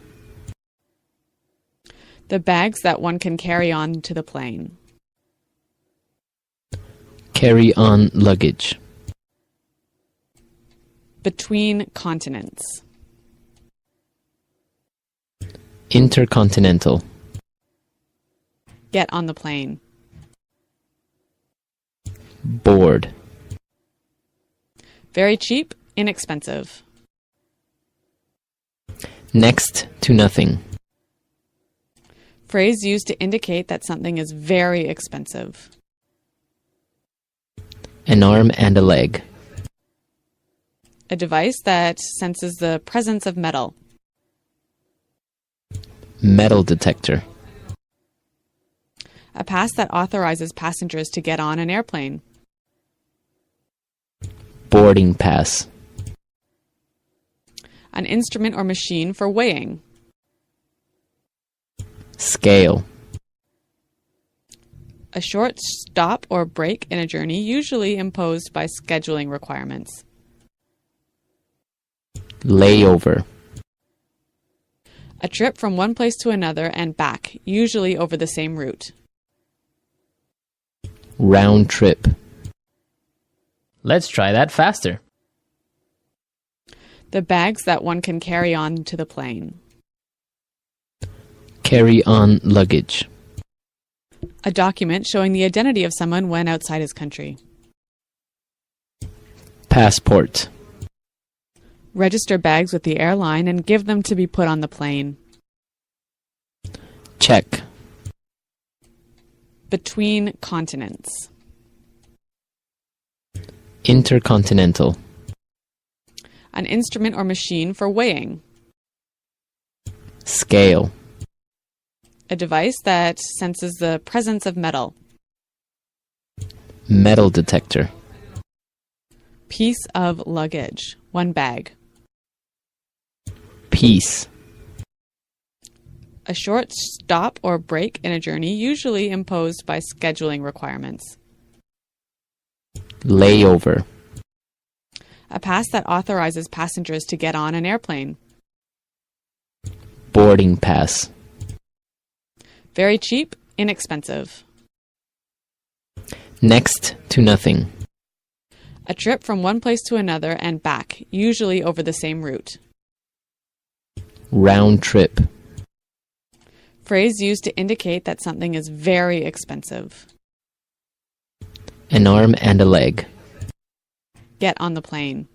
The bags that one can carry on to the plane. Carry on luggage. Between continents. Intercontinental. Get on the plane. Board. Very cheap, inexpensive. Next to nothing. Phrase used to indicate that something is very expensive. An arm and a leg. A device that senses the presence of metal. Metal detector. A pass that authorizes passengers to get on an airplane. Boarding pass. An instrument or machine for weighing. Scale. A short stop or break in a journey usually imposed by scheduling requirements. Layover. A trip from one place to another and back, usually over the same route. Round trip. Let's try that faster. The bags that one can carry on to the plane. Carry on luggage. A document showing the identity of someone when outside his country. Passport. Register bags with the airline and give them to be put on the plane. Check. Between continents. Intercontinental. An instrument or machine for weighing. Scale. A device that senses the presence of metal. Metal detector. Piece of luggage. 1 bag. Piece. A short stop or break in a journey usually imposed by scheduling requirements. Layover. A pass that authorizes passengers to get on an airplane. Boarding pass. Very cheap, inexpensive. Next to nothing. A trip from one place to another and back, usually over the same route. Round trip. Phrase used to indicate that something is very expensive. An arm and a leg. Get on the plane.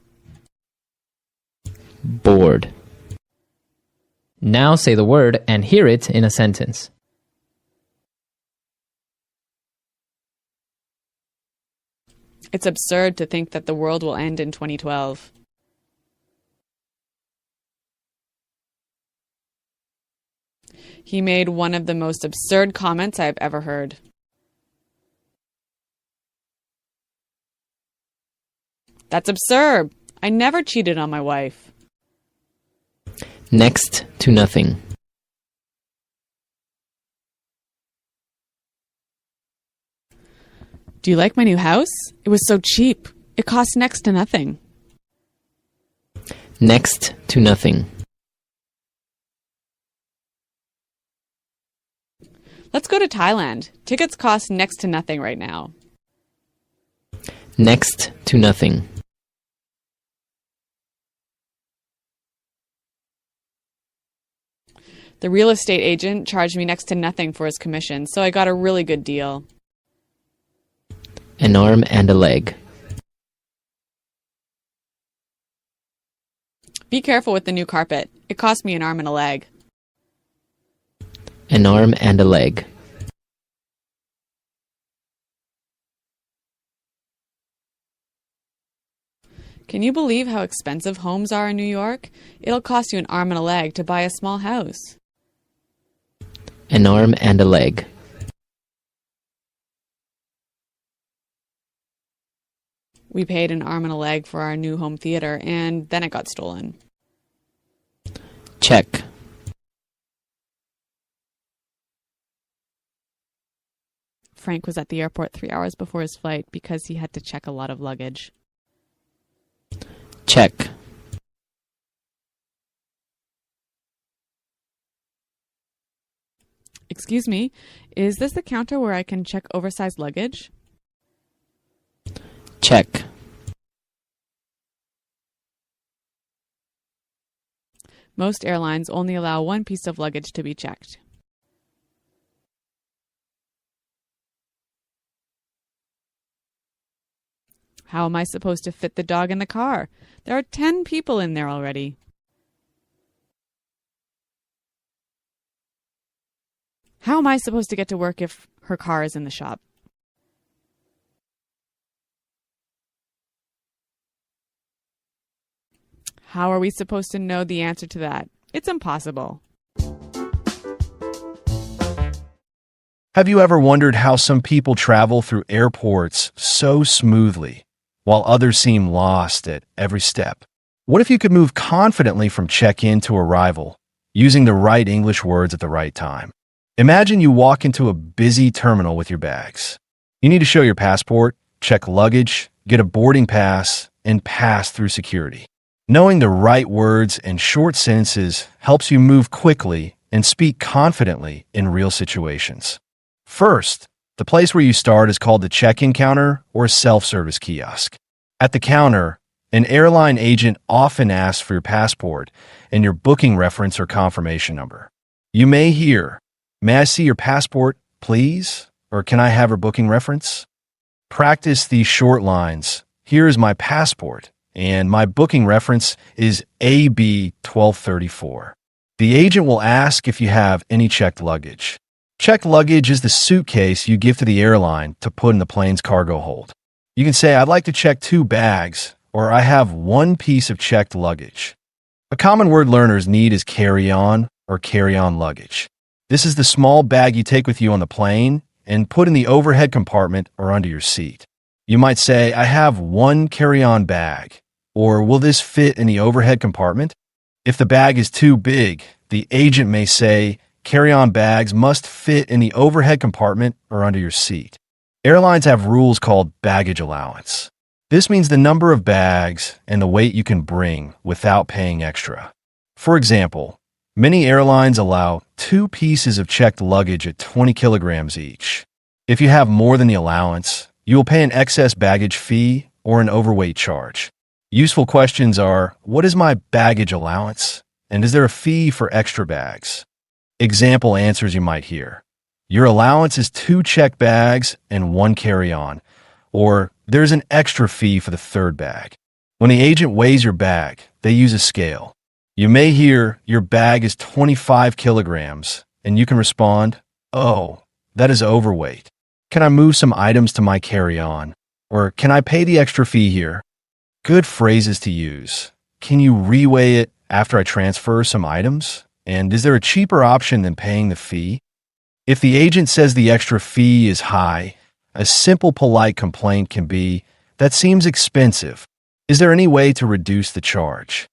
Board. Now say the word and hear it in a sentence. It's absurd to think that the world will end in 2012. He made one of the most absurd comments I've ever heard. That's absurd. I never cheated on my wife. Next to nothing. Do you like my new house? It was so cheap. It cost next to nothing. Next to nothing. Let's go to Thailand. Tickets cost next to nothing right now. Next to nothing. The real estate agent charged me next to nothing for his commission, so I got a really good deal. An arm and a leg. Be careful with the new carpet. It cost me an arm and a leg. An arm and a leg. Can you believe how expensive homes are in New York? It'll cost you an arm and a leg to buy a small house. An arm and a leg. We paid an arm and a leg for our new home theater, and then it got stolen. Check. Frank was at the airport 3 hours before his flight because he had to check a lot of luggage. Check. Excuse me, is this the counter where I can check oversized luggage? Check. Most airlines only allow one piece of luggage to be checked. How am I supposed to fit the dog in the car? There are 10 people in there already. How am I supposed to get to work if her car is in the shop? How are we supposed to know the answer to that? It's impossible. Have you ever wondered how some people travel through airports so smoothly, while others seem lost at every step? What if you could move confidently from check-in to arrival, using the right English words at the right time? Imagine you walk into a busy terminal with your bags. You need to show your passport, check luggage, get a boarding pass, and pass through security. Knowing the right words and short sentences helps you move quickly and speak confidently in real situations. First, the place where you start is called the check-in counter or self-service kiosk. At the counter, an airline agent often asks for your passport and your booking reference or confirmation number. You may hear, "May I see your passport, please?" Or "Can I have your booking reference?" Practice these short lines. "Here is my passport, and my booking reference is AB 1234. The agent will ask if you have any checked luggage. Checked luggage is the suitcase you give to the airline to put in the plane's cargo hold. You can say, "I'd like to check 2 bags," or "I have 1 piece of checked luggage." A common word learners need is carry-on or carry-on luggage. This is the small bag you take with you on the plane and put in the overhead compartment or under your seat. You might say, "I have 1 carry-on bag," or "Will this fit in the overhead compartment?" If the bag is too big, the agent may say, "Carry-on bags must fit in the overhead compartment or under your seat." Airlines have rules called baggage allowance. This means the number of bags and the weight you can bring without paying extra. For example, many airlines allow 2 pieces of checked luggage at 20 kilograms each. If you have more than the allowance, you will pay an excess baggage fee or an overweight charge. Useful questions are, what is my baggage allowance? And is there a fee for extra bags? Example answers you might hear. Your allowance is 2 checked bags and 1 carry-on. Or there's an extra fee for the 3rd bag. When the agent weighs your bag, they use a scale. You may hear your bag is 25 kilograms, and you can respond, "Oh, that is overweight. Can I move some items to my carry-on?" Or "Can I pay the extra fee here?" Good phrases to use. Can you reweigh it after I transfer some items? And is there a cheaper option than paying the fee? If the agent says the extra fee is high, a simple polite complaint can be, "That seems expensive. Is there any way to reduce the charge?"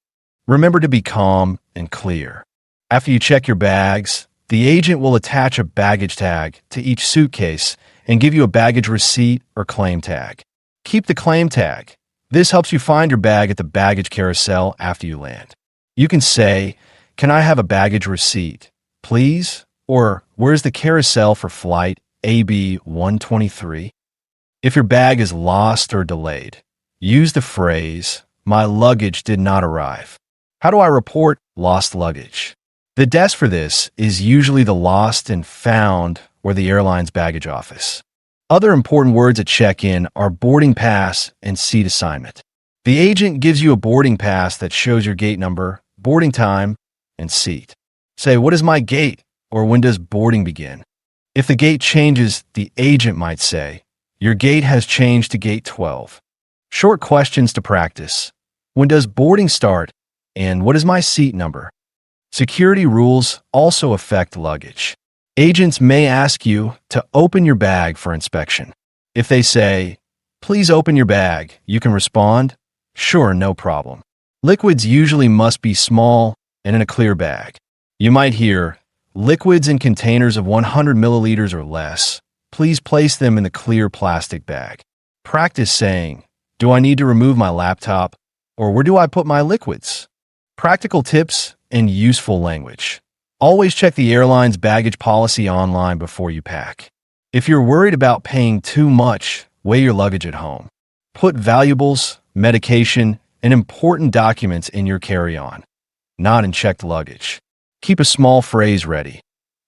Remember to be calm and clear. After you check your bags, the agent will attach a baggage tag to each suitcase and give you a baggage receipt or claim tag. Keep the claim tag. This helps you find your bag at the baggage carousel after you land. You can say, "Can I have a baggage receipt, please?" Or, "Where's the carousel for flight AB 123? If your bag is lost or delayed, use the phrase, "My luggage did not arrive." How do I report lost luggage? The desk for this is usually the lost and found or the airline's baggage office. Other important words at check-in are boarding pass and seat assignment. The agent gives you a boarding pass that shows your gate number, boarding time, and seat. Say, "What is my gate?" or "When does boarding begin?" If the gate changes, the agent might say, "Your gate has changed to gate 12. Short questions to practice. When does boarding start? And what is my seat number? Security rules also affect luggage. Agents may ask you to open your bag for inspection. If they say, "Please open your bag," you can respond, "Sure, no problem." Liquids usually must be small and in a clear bag. You might hear, "Liquids in containers of 100 milliliters or less. Please place them in the clear plastic bag." Practice saying, "Do I need to remove my laptop?" or "Where do I put my liquids?" Practical tips and useful language. Always check the airline's baggage policy online before you pack. If you're worried about paying too much, weigh your luggage at home. Put valuables, medication, and important documents in your carry-on, not in checked luggage. Keep a small phrase ready.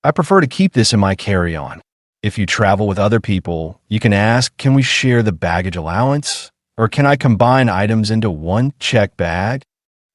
"I prefer to keep this in my carry-on." If you travel with other people, you can ask, "Can we share the baggage allowance?" or "Can I combine items into one checked bag?"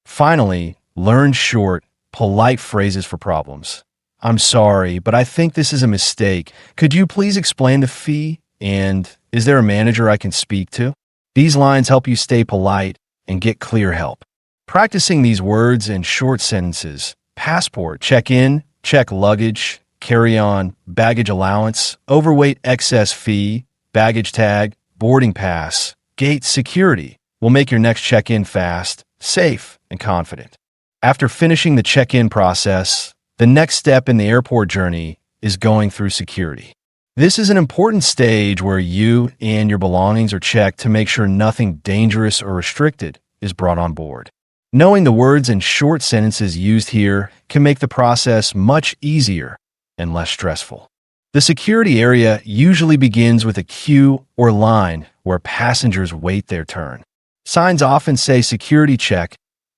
Finally, learn short, polite phrases for problems. "I'm sorry, but I think this is a mistake. Could you please explain the fee?" And "Is there a manager I can speak to?" These lines help you stay polite and get clear help. Practicing these words in short sentences: passport, check-in, check luggage, carry-on, baggage allowance, overweight excess fee, baggage tag, boarding pass, gate security will make your next check-in fast, safe, and confident. After finishing the check-in process, the next step in the airport journey is going through security. This is an important stage where you and your belongings are checked to make sure nothing dangerous or restricted is brought on board. Knowing the words and short sentences used here can make the process much easier and less stressful. The security area usually begins with a queue or line where passengers wait their turn. Signs often say security check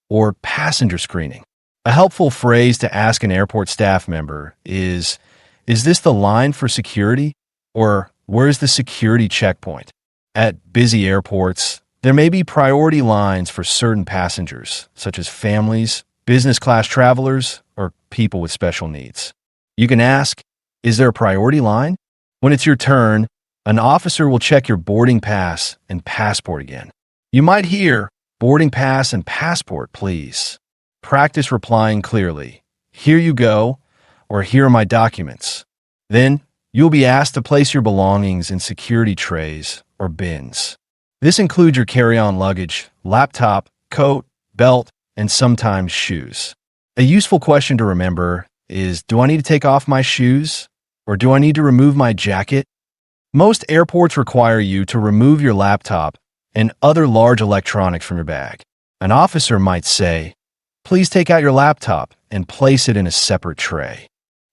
or passenger screening. A helpful phrase to ask an airport staff member is this the line for security? Or where's the security checkpoint? At busy airports, there may be priority lines for certain passengers, such as families, business class travelers, or people with special needs. You can ask, "Is there a priority line?" When it's your turn, an officer will check your boarding pass and passport again. You might hear, "Boarding pass and passport, please." Practice replying clearly, "Here you go," or "Here are my documents." Then, you'll be asked to place your belongings in security trays or bins. This includes your carry-on luggage, laptop, coat, belt, and sometimes shoes. A useful question to remember is, do I need to take off my shoes? Or do I need to remove my jacket? Most airports require you to remove your laptop and other large electronics from your bag. An officer might say, "Please take out your laptop and place it in a separate tray."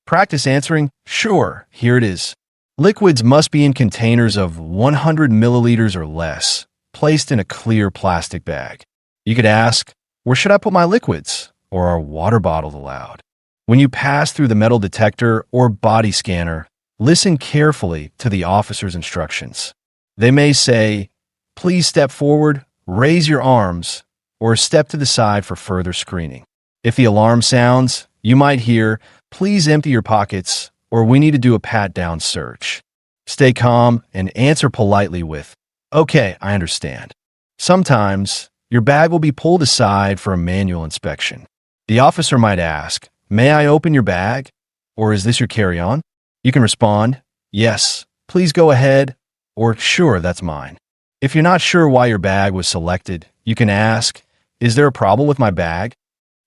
Practice answering, "Sure, here it is." Liquids must be in containers of 100 milliliters or less, placed in a clear plastic bag. You could ask, "Where should I put my liquids?" Or "Are water bottles allowed?" When you pass through the metal detector or body scanner, listen carefully to the officer's instructions. They may say, "Please step forward, raise your arms," or "Step to the side for further screening." If the alarm sounds, you might hear, "Please empty your pockets," or "We need to do a pat-down search." Stay calm and answer politely with, "Okay, I understand." Sometimes, your bag will be pulled aside for a manual inspection. The officer might ask, "May I open your bag?" Or "Is this your carry-on?" You can respond, "Yes, please go ahead," or "Sure, that's mine." If you're not sure why your bag was selected, you can ask, "Is there a problem with my bag?"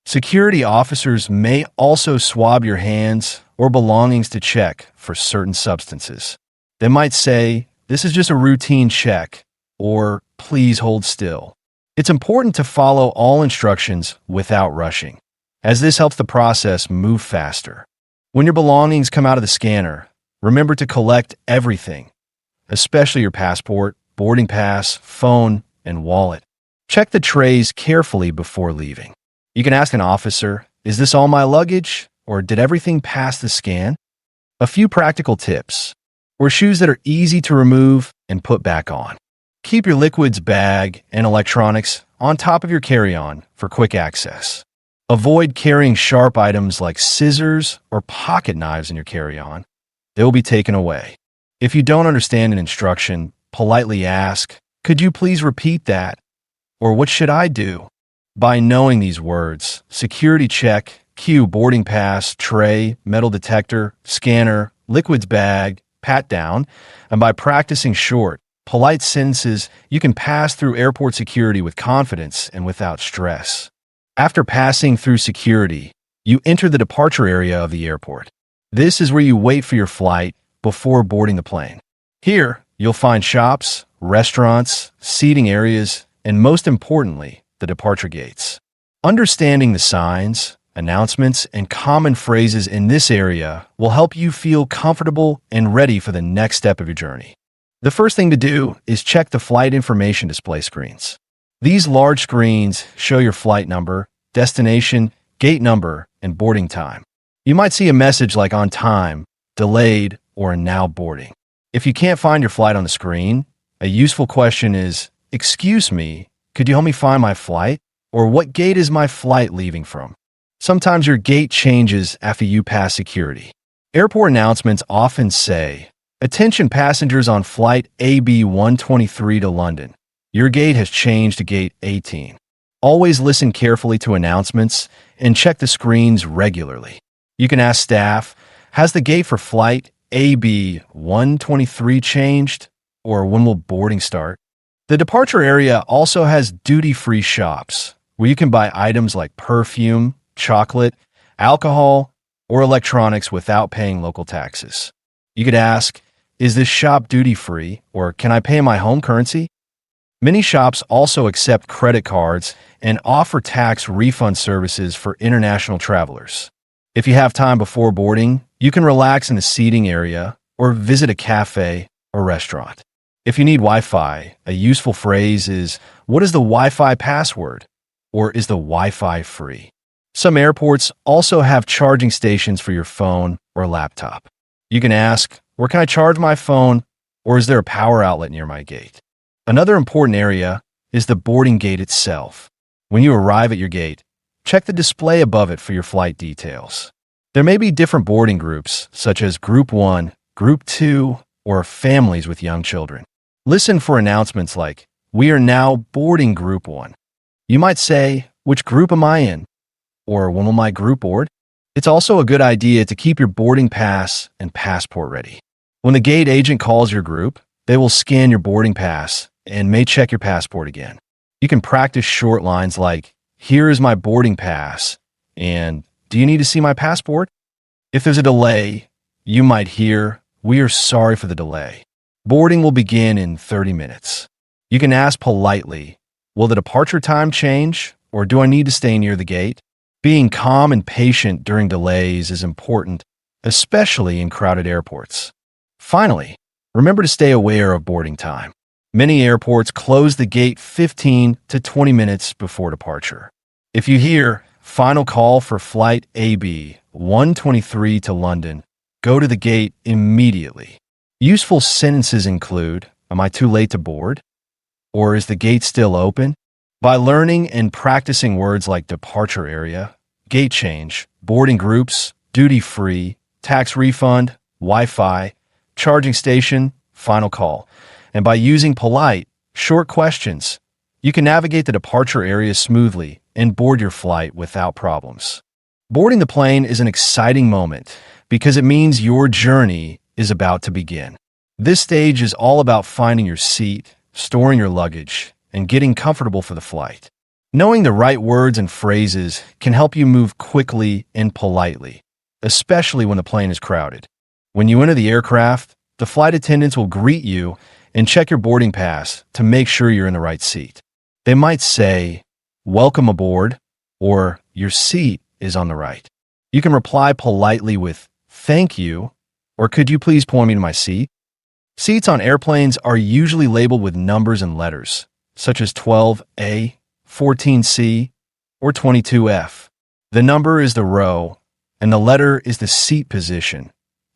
Security officers may also swab your hands or belongings to check for certain substances. They might say, "This is just a routine check," or "Please hold still." It's important to follow all instructions without rushing, as this helps the process move faster. When your belongings come out of the scanner, remember to collect everything, especially your passport, boarding pass, phone, and wallet. Check the trays carefully before leaving. You can ask an officer, "Is this all my luggage, or did everything pass the scan?" A few practical tips. Wear shoes that are easy to remove and put back on. Keep your liquids bag and electronics on top of your carry-on for quick access. Avoid carrying sharp items like scissors or pocket knives in your carry-on. They will be taken away. If you don't understand an instruction, politely ask, "Could you please repeat that?" Or "What should I do?" By knowing these words, security check, queue, boarding pass, tray, metal detector, scanner, liquids bag, pat down, and by practicing short, polite sentences, you can pass through airport security with confidence and without stress. After passing through security, you enter the departure area of the airport. This is where you wait for your flight before boarding the plane. Here, you'll find shops, restaurants, seating areas, and most importantly, the departure gates. Understanding the signs, announcements, and common phrases in this area will help you feel comfortable and ready for the next step of your journey. The first thing to do is check the flight information display screens. These large screens show your flight number, destination, gate number, and boarding time. You might see a message like "on time," "delayed," or "now boarding." If you can't find your flight on the screen, a useful question is, "Excuse me, could you help me find my flight?" Or "What gate is my flight leaving from?" Sometimes your gate changes after you pass security. Airport announcements often say, "Attention passengers on flight AB 123 to London. Your gate has changed to gate 18. Always listen carefully to announcements and check the screens regularly. You can ask staff, "Has the gate for flight AB 123 changed?" Or "When will boarding start?" The departure area also has duty-free shops where you can buy items like perfume, chocolate, alcohol, or electronics without paying local taxes. You could ask, "Is this shop duty-free?" or "Can I pay in my home currency?" Many shops also accept credit cards and offer tax refund services for international travelers. If you have time before boarding, you can relax in the seating area or visit a cafe or restaurant. If you need Wi-Fi, a useful phrase is, "What is the Wi-Fi password?" or "Is the Wi-Fi free?" Some airports also have charging stations for your phone or laptop. You can ask, "Where can I charge my phone?" or "Is there a power outlet near my gate?" Another important area is the boarding gate itself. When you arrive at your gate, check the display above it for your flight details. There may be different boarding groups, such as Group 1, Group 2, or families with young children. Listen for announcements like, "We are now boarding Group 1. You might say, "Which group am I in?" or "When will my group board?" It's also a good idea to keep your boarding pass and passport ready. When the gate agent calls your group, they will scan your boarding pass and may check your passport again. You can practice short lines like, "Here is my boarding pass," and "Do you need to see my passport?" If there's a delay, you might hear, "We are sorry for the delay. Boarding will begin in 30 minutes. You can ask politely, "Will the departure time change, or do I need to stay near the gate?" Being calm and patient during delays is important, especially in crowded airports. Finally, remember to stay aware of boarding time. Many airports close the gate 15 to 20 minutes before departure. If you hear, "Final call for flight AB 123 to London," go to the gate immediately. Useful sentences include, "Am I too late to board?" or "Is the gate still open?" By learning and practicing words like departure area, gate change, boarding groups, duty-free, tax refund, Wi-Fi, charging station, final call, and by using polite, short questions, you can navigate the departure area smoothly and board your flight without problems. Boarding the plane is an exciting moment because it means your journey is about to begin. This stage is all about finding your seat, storing your luggage, and getting comfortable for the flight. Knowing the right words and phrases can help you move quickly and politely, especially when the plane is crowded. When you enter the aircraft, the flight attendants will greet you and check your boarding pass to make sure you're in the right seat. They might say, "Welcome aboard," or "Your seat is on the right." You can reply politely with, "Thank you," or "Could you please point me to my seat?" Seats on airplanes are usually labeled with numbers and letters, such as 12A, 14C, or 22F. The number is the row, and the letter is the seat position.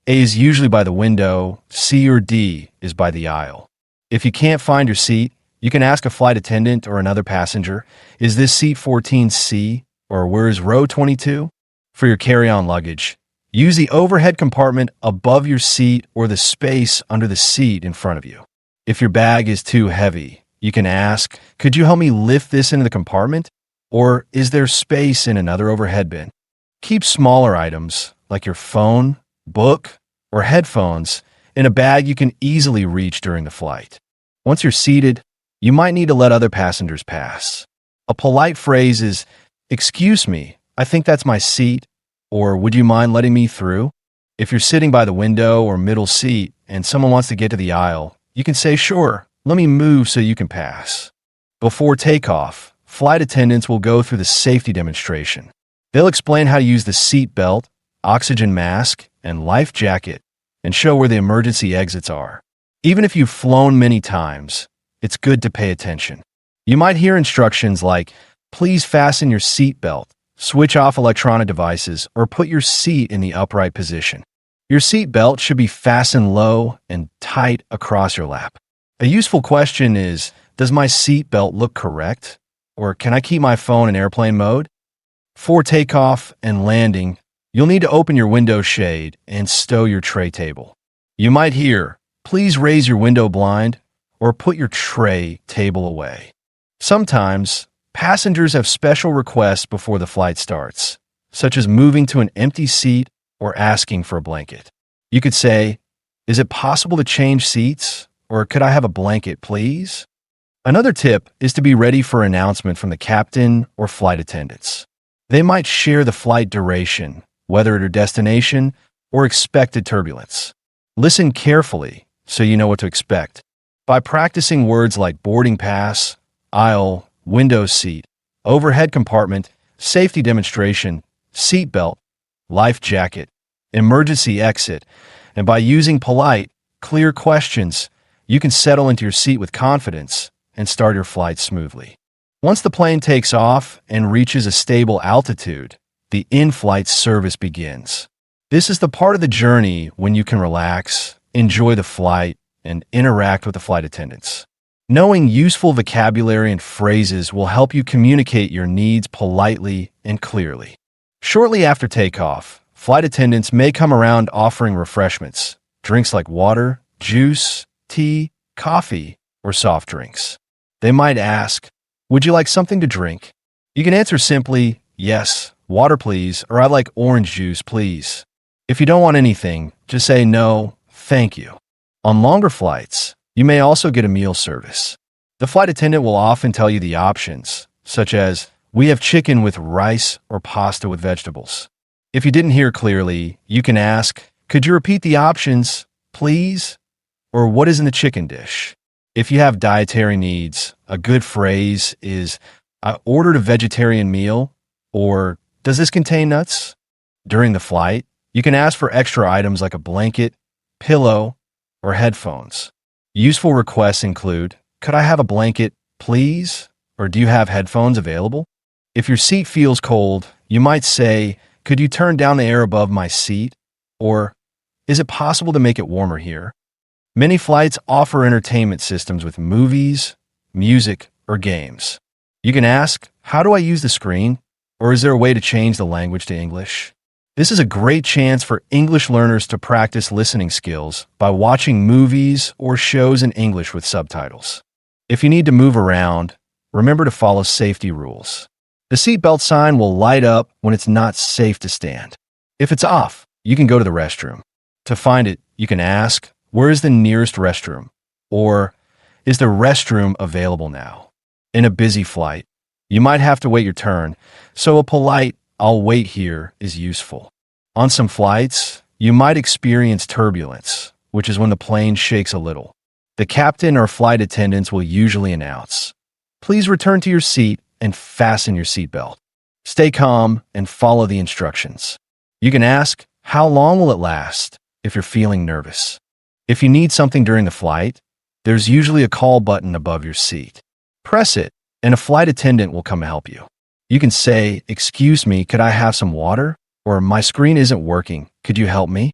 A is usually by the window, C or D is by the aisle. If you can't find your seat, you can ask a flight attendant or another passenger, "Is this seat 14C?" or "Where is row 22? For your carry-on luggage, use the overhead compartment above your seat or the space under the seat in front of you. If your bag is too heavy, you can ask, "Could you help me lift this into the compartment?" Or "Is there space in another overhead bin?" Keep smaller items, like your phone, book, or headphones, in a bag you can easily reach during the flight. Once you're seated, you might need to let other passengers pass. A polite phrase is, "Excuse me, I think that's my seat," or "Would you mind letting me through?" If you're sitting by the window or middle seat and someone wants to get to the aisle, you can say, "Sure, let me move so you can pass." Before takeoff, flight attendants will go through the safety demonstration. They'll explain how to use the seat belt, oxygen mask, and life jacket, and show where the emergency exits are. Even if you've flown many times, it's good to pay attention. You might hear instructions like, "Please fasten your seat belt, switch off electronic devices, or put your seat in the upright position." Your seat belt should be fastened low and tight across your lap. A useful question is, "Does my seat belt look correct?" Or "Can I keep my phone in airplane mode?" For takeoff and landing, you'll need to open your window shade and stow your tray table. You might hear, "Please raise your window blind," or "Put your tray table away." Sometimes, passengers have special requests before the flight starts, such as moving to an empty seat or asking for a blanket. You could say, "Is it possible to change seats?" or "Could I have a blanket, please?" Another tip is to be ready for an announcement from the captain or flight attendants. They might share the flight duration, weather at your destination, or expected turbulence. Listen carefully so you know what to expect. By practicing words like boarding pass, aisle, window seat, overhead compartment, safety demonstration, seat belt, life jacket, emergency exit, and by using polite, clear questions, you can settle into your seat with confidence and start your flight smoothly. Once the plane takes off and reaches a stable altitude, the in-flight service begins. This is the part of the journey when you can relax, enjoy the flight, and interact with the flight attendants. Knowing useful vocabulary and phrases will help you communicate your needs politely and clearly. Shortly after takeoff, flight attendants may come around offering refreshments, drinks like water, juice, tea, coffee, or soft drinks. They might ask, "Would you like something to drink?" You can answer simply, "Yes, water please," or "I'd like orange juice, please." If you don't want anything, just say, "No, thank you." On longer flights, you may also get a meal service. The flight attendant will often tell you the options, such as, "We have chicken with rice or pasta with vegetables." If you didn't hear clearly, you can ask, "Could you repeat the options, please?" Or "What is in the chicken dish?" If you have dietary needs, a good phrase is, "I ordered a vegetarian meal," or "Does this contain nuts?" During the flight, you can ask for extra items like a blanket, pillow, or headphones. Useful requests include, "Could I have a blanket, please?" or "Do you have headphones available?" If your seat feels cold, you might say, "Could you turn down the air above my seat?" or "Is it possible to make it warmer here?" Many flights offer entertainment systems with movies, music, or games. You can ask, "How do I use the screen?" or "Is there a way to change the language to English?" This is a great chance for English learners to practice listening skills by watching movies or shows in English with subtitles. If you need to move around, remember to follow safety rules. The seatbelt sign will light up when it's not safe to stand. If it's off, you can go to the restroom. To find it, you can ask, "Where is the nearest restroom?" or "Is the restroom available now?" In a busy flight, you might have to wait your turn, so a polite "I'll wait here" is useful. On some flights, you might experience turbulence, which is when the plane shakes a little. The captain or flight attendants will usually announce, "Please return to your seat and fasten your seatbelt." Stay calm and follow the instructions. You can ask, "How long will it last?" if you're feeling nervous. If you need something during the flight, there's usually a call button above your seat. Press it, and a flight attendant will come help you. You can say, "Excuse me, could I have some water?" Or, "My screen isn't working. Could you help me?"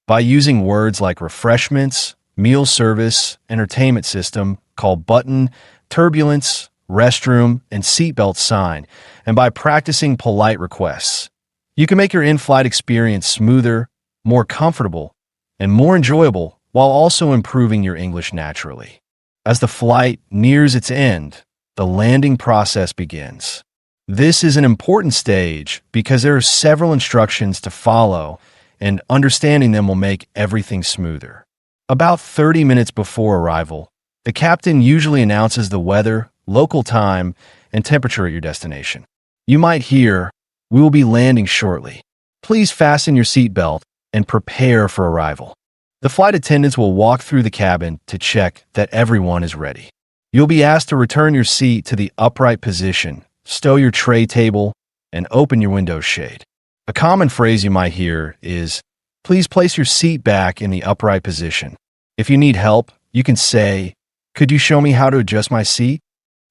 By using words like refreshments, meal service, entertainment system, call button, turbulence, restroom, and seatbelt sign, and by practicing polite requests, you can make your in-flight experience smoother, more comfortable, and more enjoyable while also improving your English naturally. As the flight nears its end, the landing process begins. This is an important stage because there are several instructions to follow, and understanding them will make everything smoother. About 30 minutes before arrival, the captain usually announces the weather, local time, and temperature at your destination. You might hear, "We will be landing shortly. Please fasten your seatbelt and prepare for arrival." The flight attendants will walk through the cabin to check that everyone is ready. You'll be asked to return your seat to the upright position, stow your tray table, and open your window shade. A common phrase you might hear is, "Please place your seat back in the upright position." If you need help, you can say, "Could you show me how to adjust my seat?"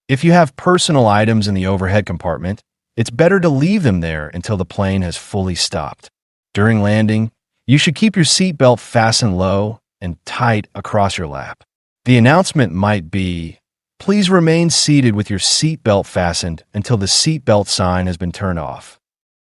If you have personal items in the overhead compartment, it's better to leave them there until the plane has fully stopped. During landing, you should keep your seatbelt fastened low and tight across your lap. The announcement might be, "Please remain seated with your seatbelt fastened until the seatbelt sign has been turned off."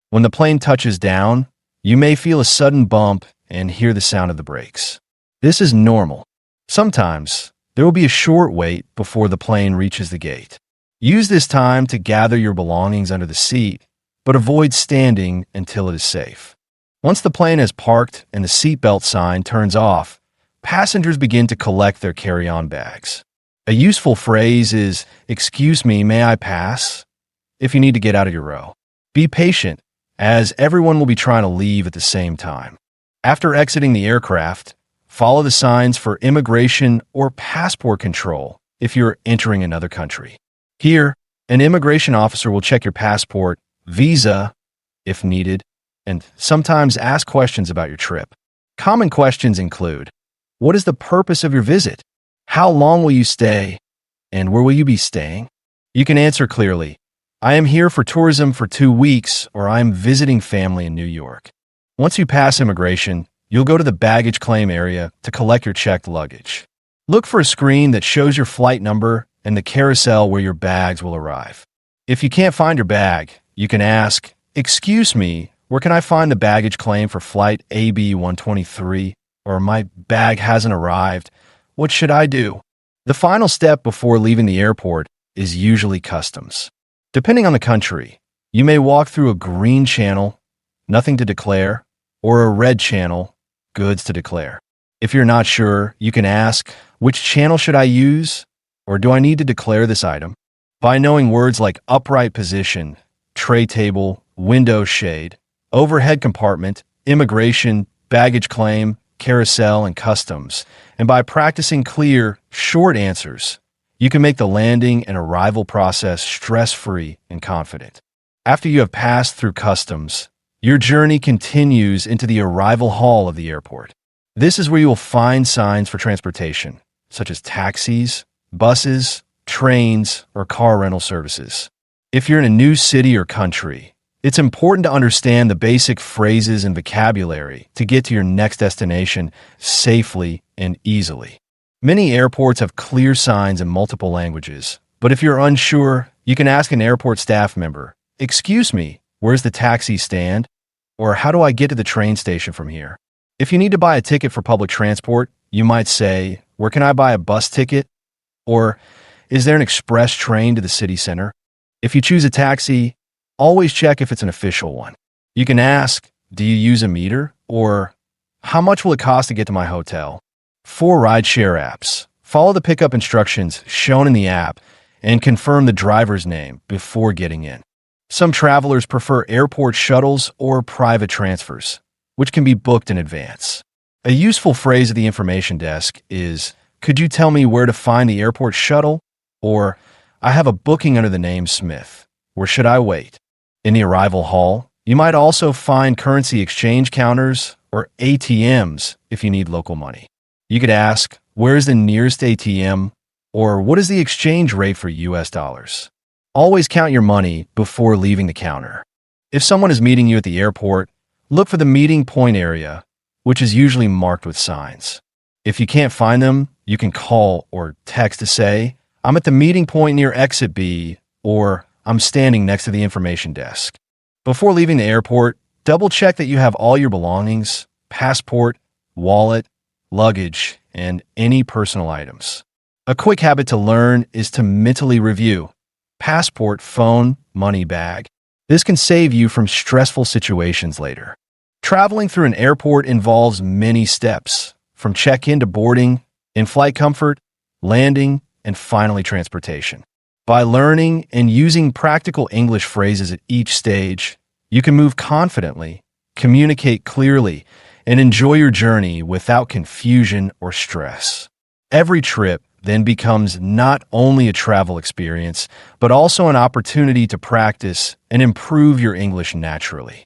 When the plane touches down, you may feel a sudden bump and hear the sound of the brakes. This is normal. Sometimes, there will be a short wait before the plane reaches the gate. Use this time to gather your belongings under the seat, but avoid standing until it is safe. Once the plane has parked and the seatbelt sign turns off, passengers begin to collect their carry-on bags. A useful phrase is, "Excuse me, may I pass?" if you need to get out of your row. Be patient, as everyone will be trying to leave at the same time. After exiting the aircraft, follow the signs for immigration or passport control if you're entering another country. Here, an immigration officer will check your passport, visa, if needed, and sometimes ask questions about your trip. Common questions include, what is the purpose of your visit? How long will you stay? And where will you be staying? You can answer clearly, "I am here for tourism for 2 weeks," or "I am visiting family in New York." Once you pass immigration, you'll go to the baggage claim area to collect your checked luggage. Look for a screen that shows your flight number and the carousel where your bags will arrive. If you can't find your bag, you can ask, "Excuse me, where can I find the baggage claim for flight AB-123? Or my bag hasn't arrived. What should I do?" The final step before leaving the airport is usually customs. Depending on the country, you may walk through a green channel, nothing to declare, or a red channel, goods to declare. If you're not sure, you can ask, "Which channel should I use? Or do I need to declare this item?" By knowing words like upright position, tray table, window shade, overhead compartment, immigration, baggage claim, carousel, and customs, and by practicing clear, short answers, you can make the landing and arrival process stress-free and confident. After you have passed through customs, your journey continues into the arrival hall of the airport. This is where you will find signs for transportation, such as taxis, buses, trains, or car rental services. If you're in a new city or country, it's important to understand the basic phrases and vocabulary to get to your next destination safely and easily. Many airports have clear signs in multiple languages, but if you're unsure, you can ask an airport staff member, "Excuse me, where's the taxi stand?" Or, "How do I get to the train station from here?" If you need to buy a ticket for public transport, you might say, "Where can I buy a bus ticket?" Or, "Is there an express train to the city center?" If you choose a taxi, always check if it's an official one. You can ask, "Do you use a meter?" Or, "How much will it cost to get to my hotel?" For rideshare apps, follow the pickup instructions shown in the app and confirm the driver's name before getting in. Some travelers prefer airport shuttles or private transfers, which can be booked in advance. A useful phrase at the information desk is, "Could you tell me where to find the airport shuttle?" Or, "I have a booking under the name Smith. Where should I wait?" In the arrival hall, you might also find currency exchange counters or ATMs if you need local money. You could ask, "Where is the nearest ATM?" or "What is the exchange rate for US dollars?" Always count your money before leaving the counter. If someone is meeting you at the airport, look for the meeting point area, which is usually marked with signs. If you can't find them, you can call or text to say, "I'm at the meeting point near exit B," or "I'm standing next to the information desk." Before leaving the airport, double check that you have all your belongings, passport, wallet, luggage, and any personal items. A quick habit to learn is to mentally review passport, phone, money, bag. This can save you from stressful situations later. Traveling through an airport involves many steps, from check-in to boarding, in-flight comfort, landing, and finally transportation. By learning and using practical English phrases at each stage, you can move confidently, communicate clearly, and enjoy your journey without confusion or stress. Every trip then becomes not only a travel experience, but also an opportunity to practice and improve your English naturally.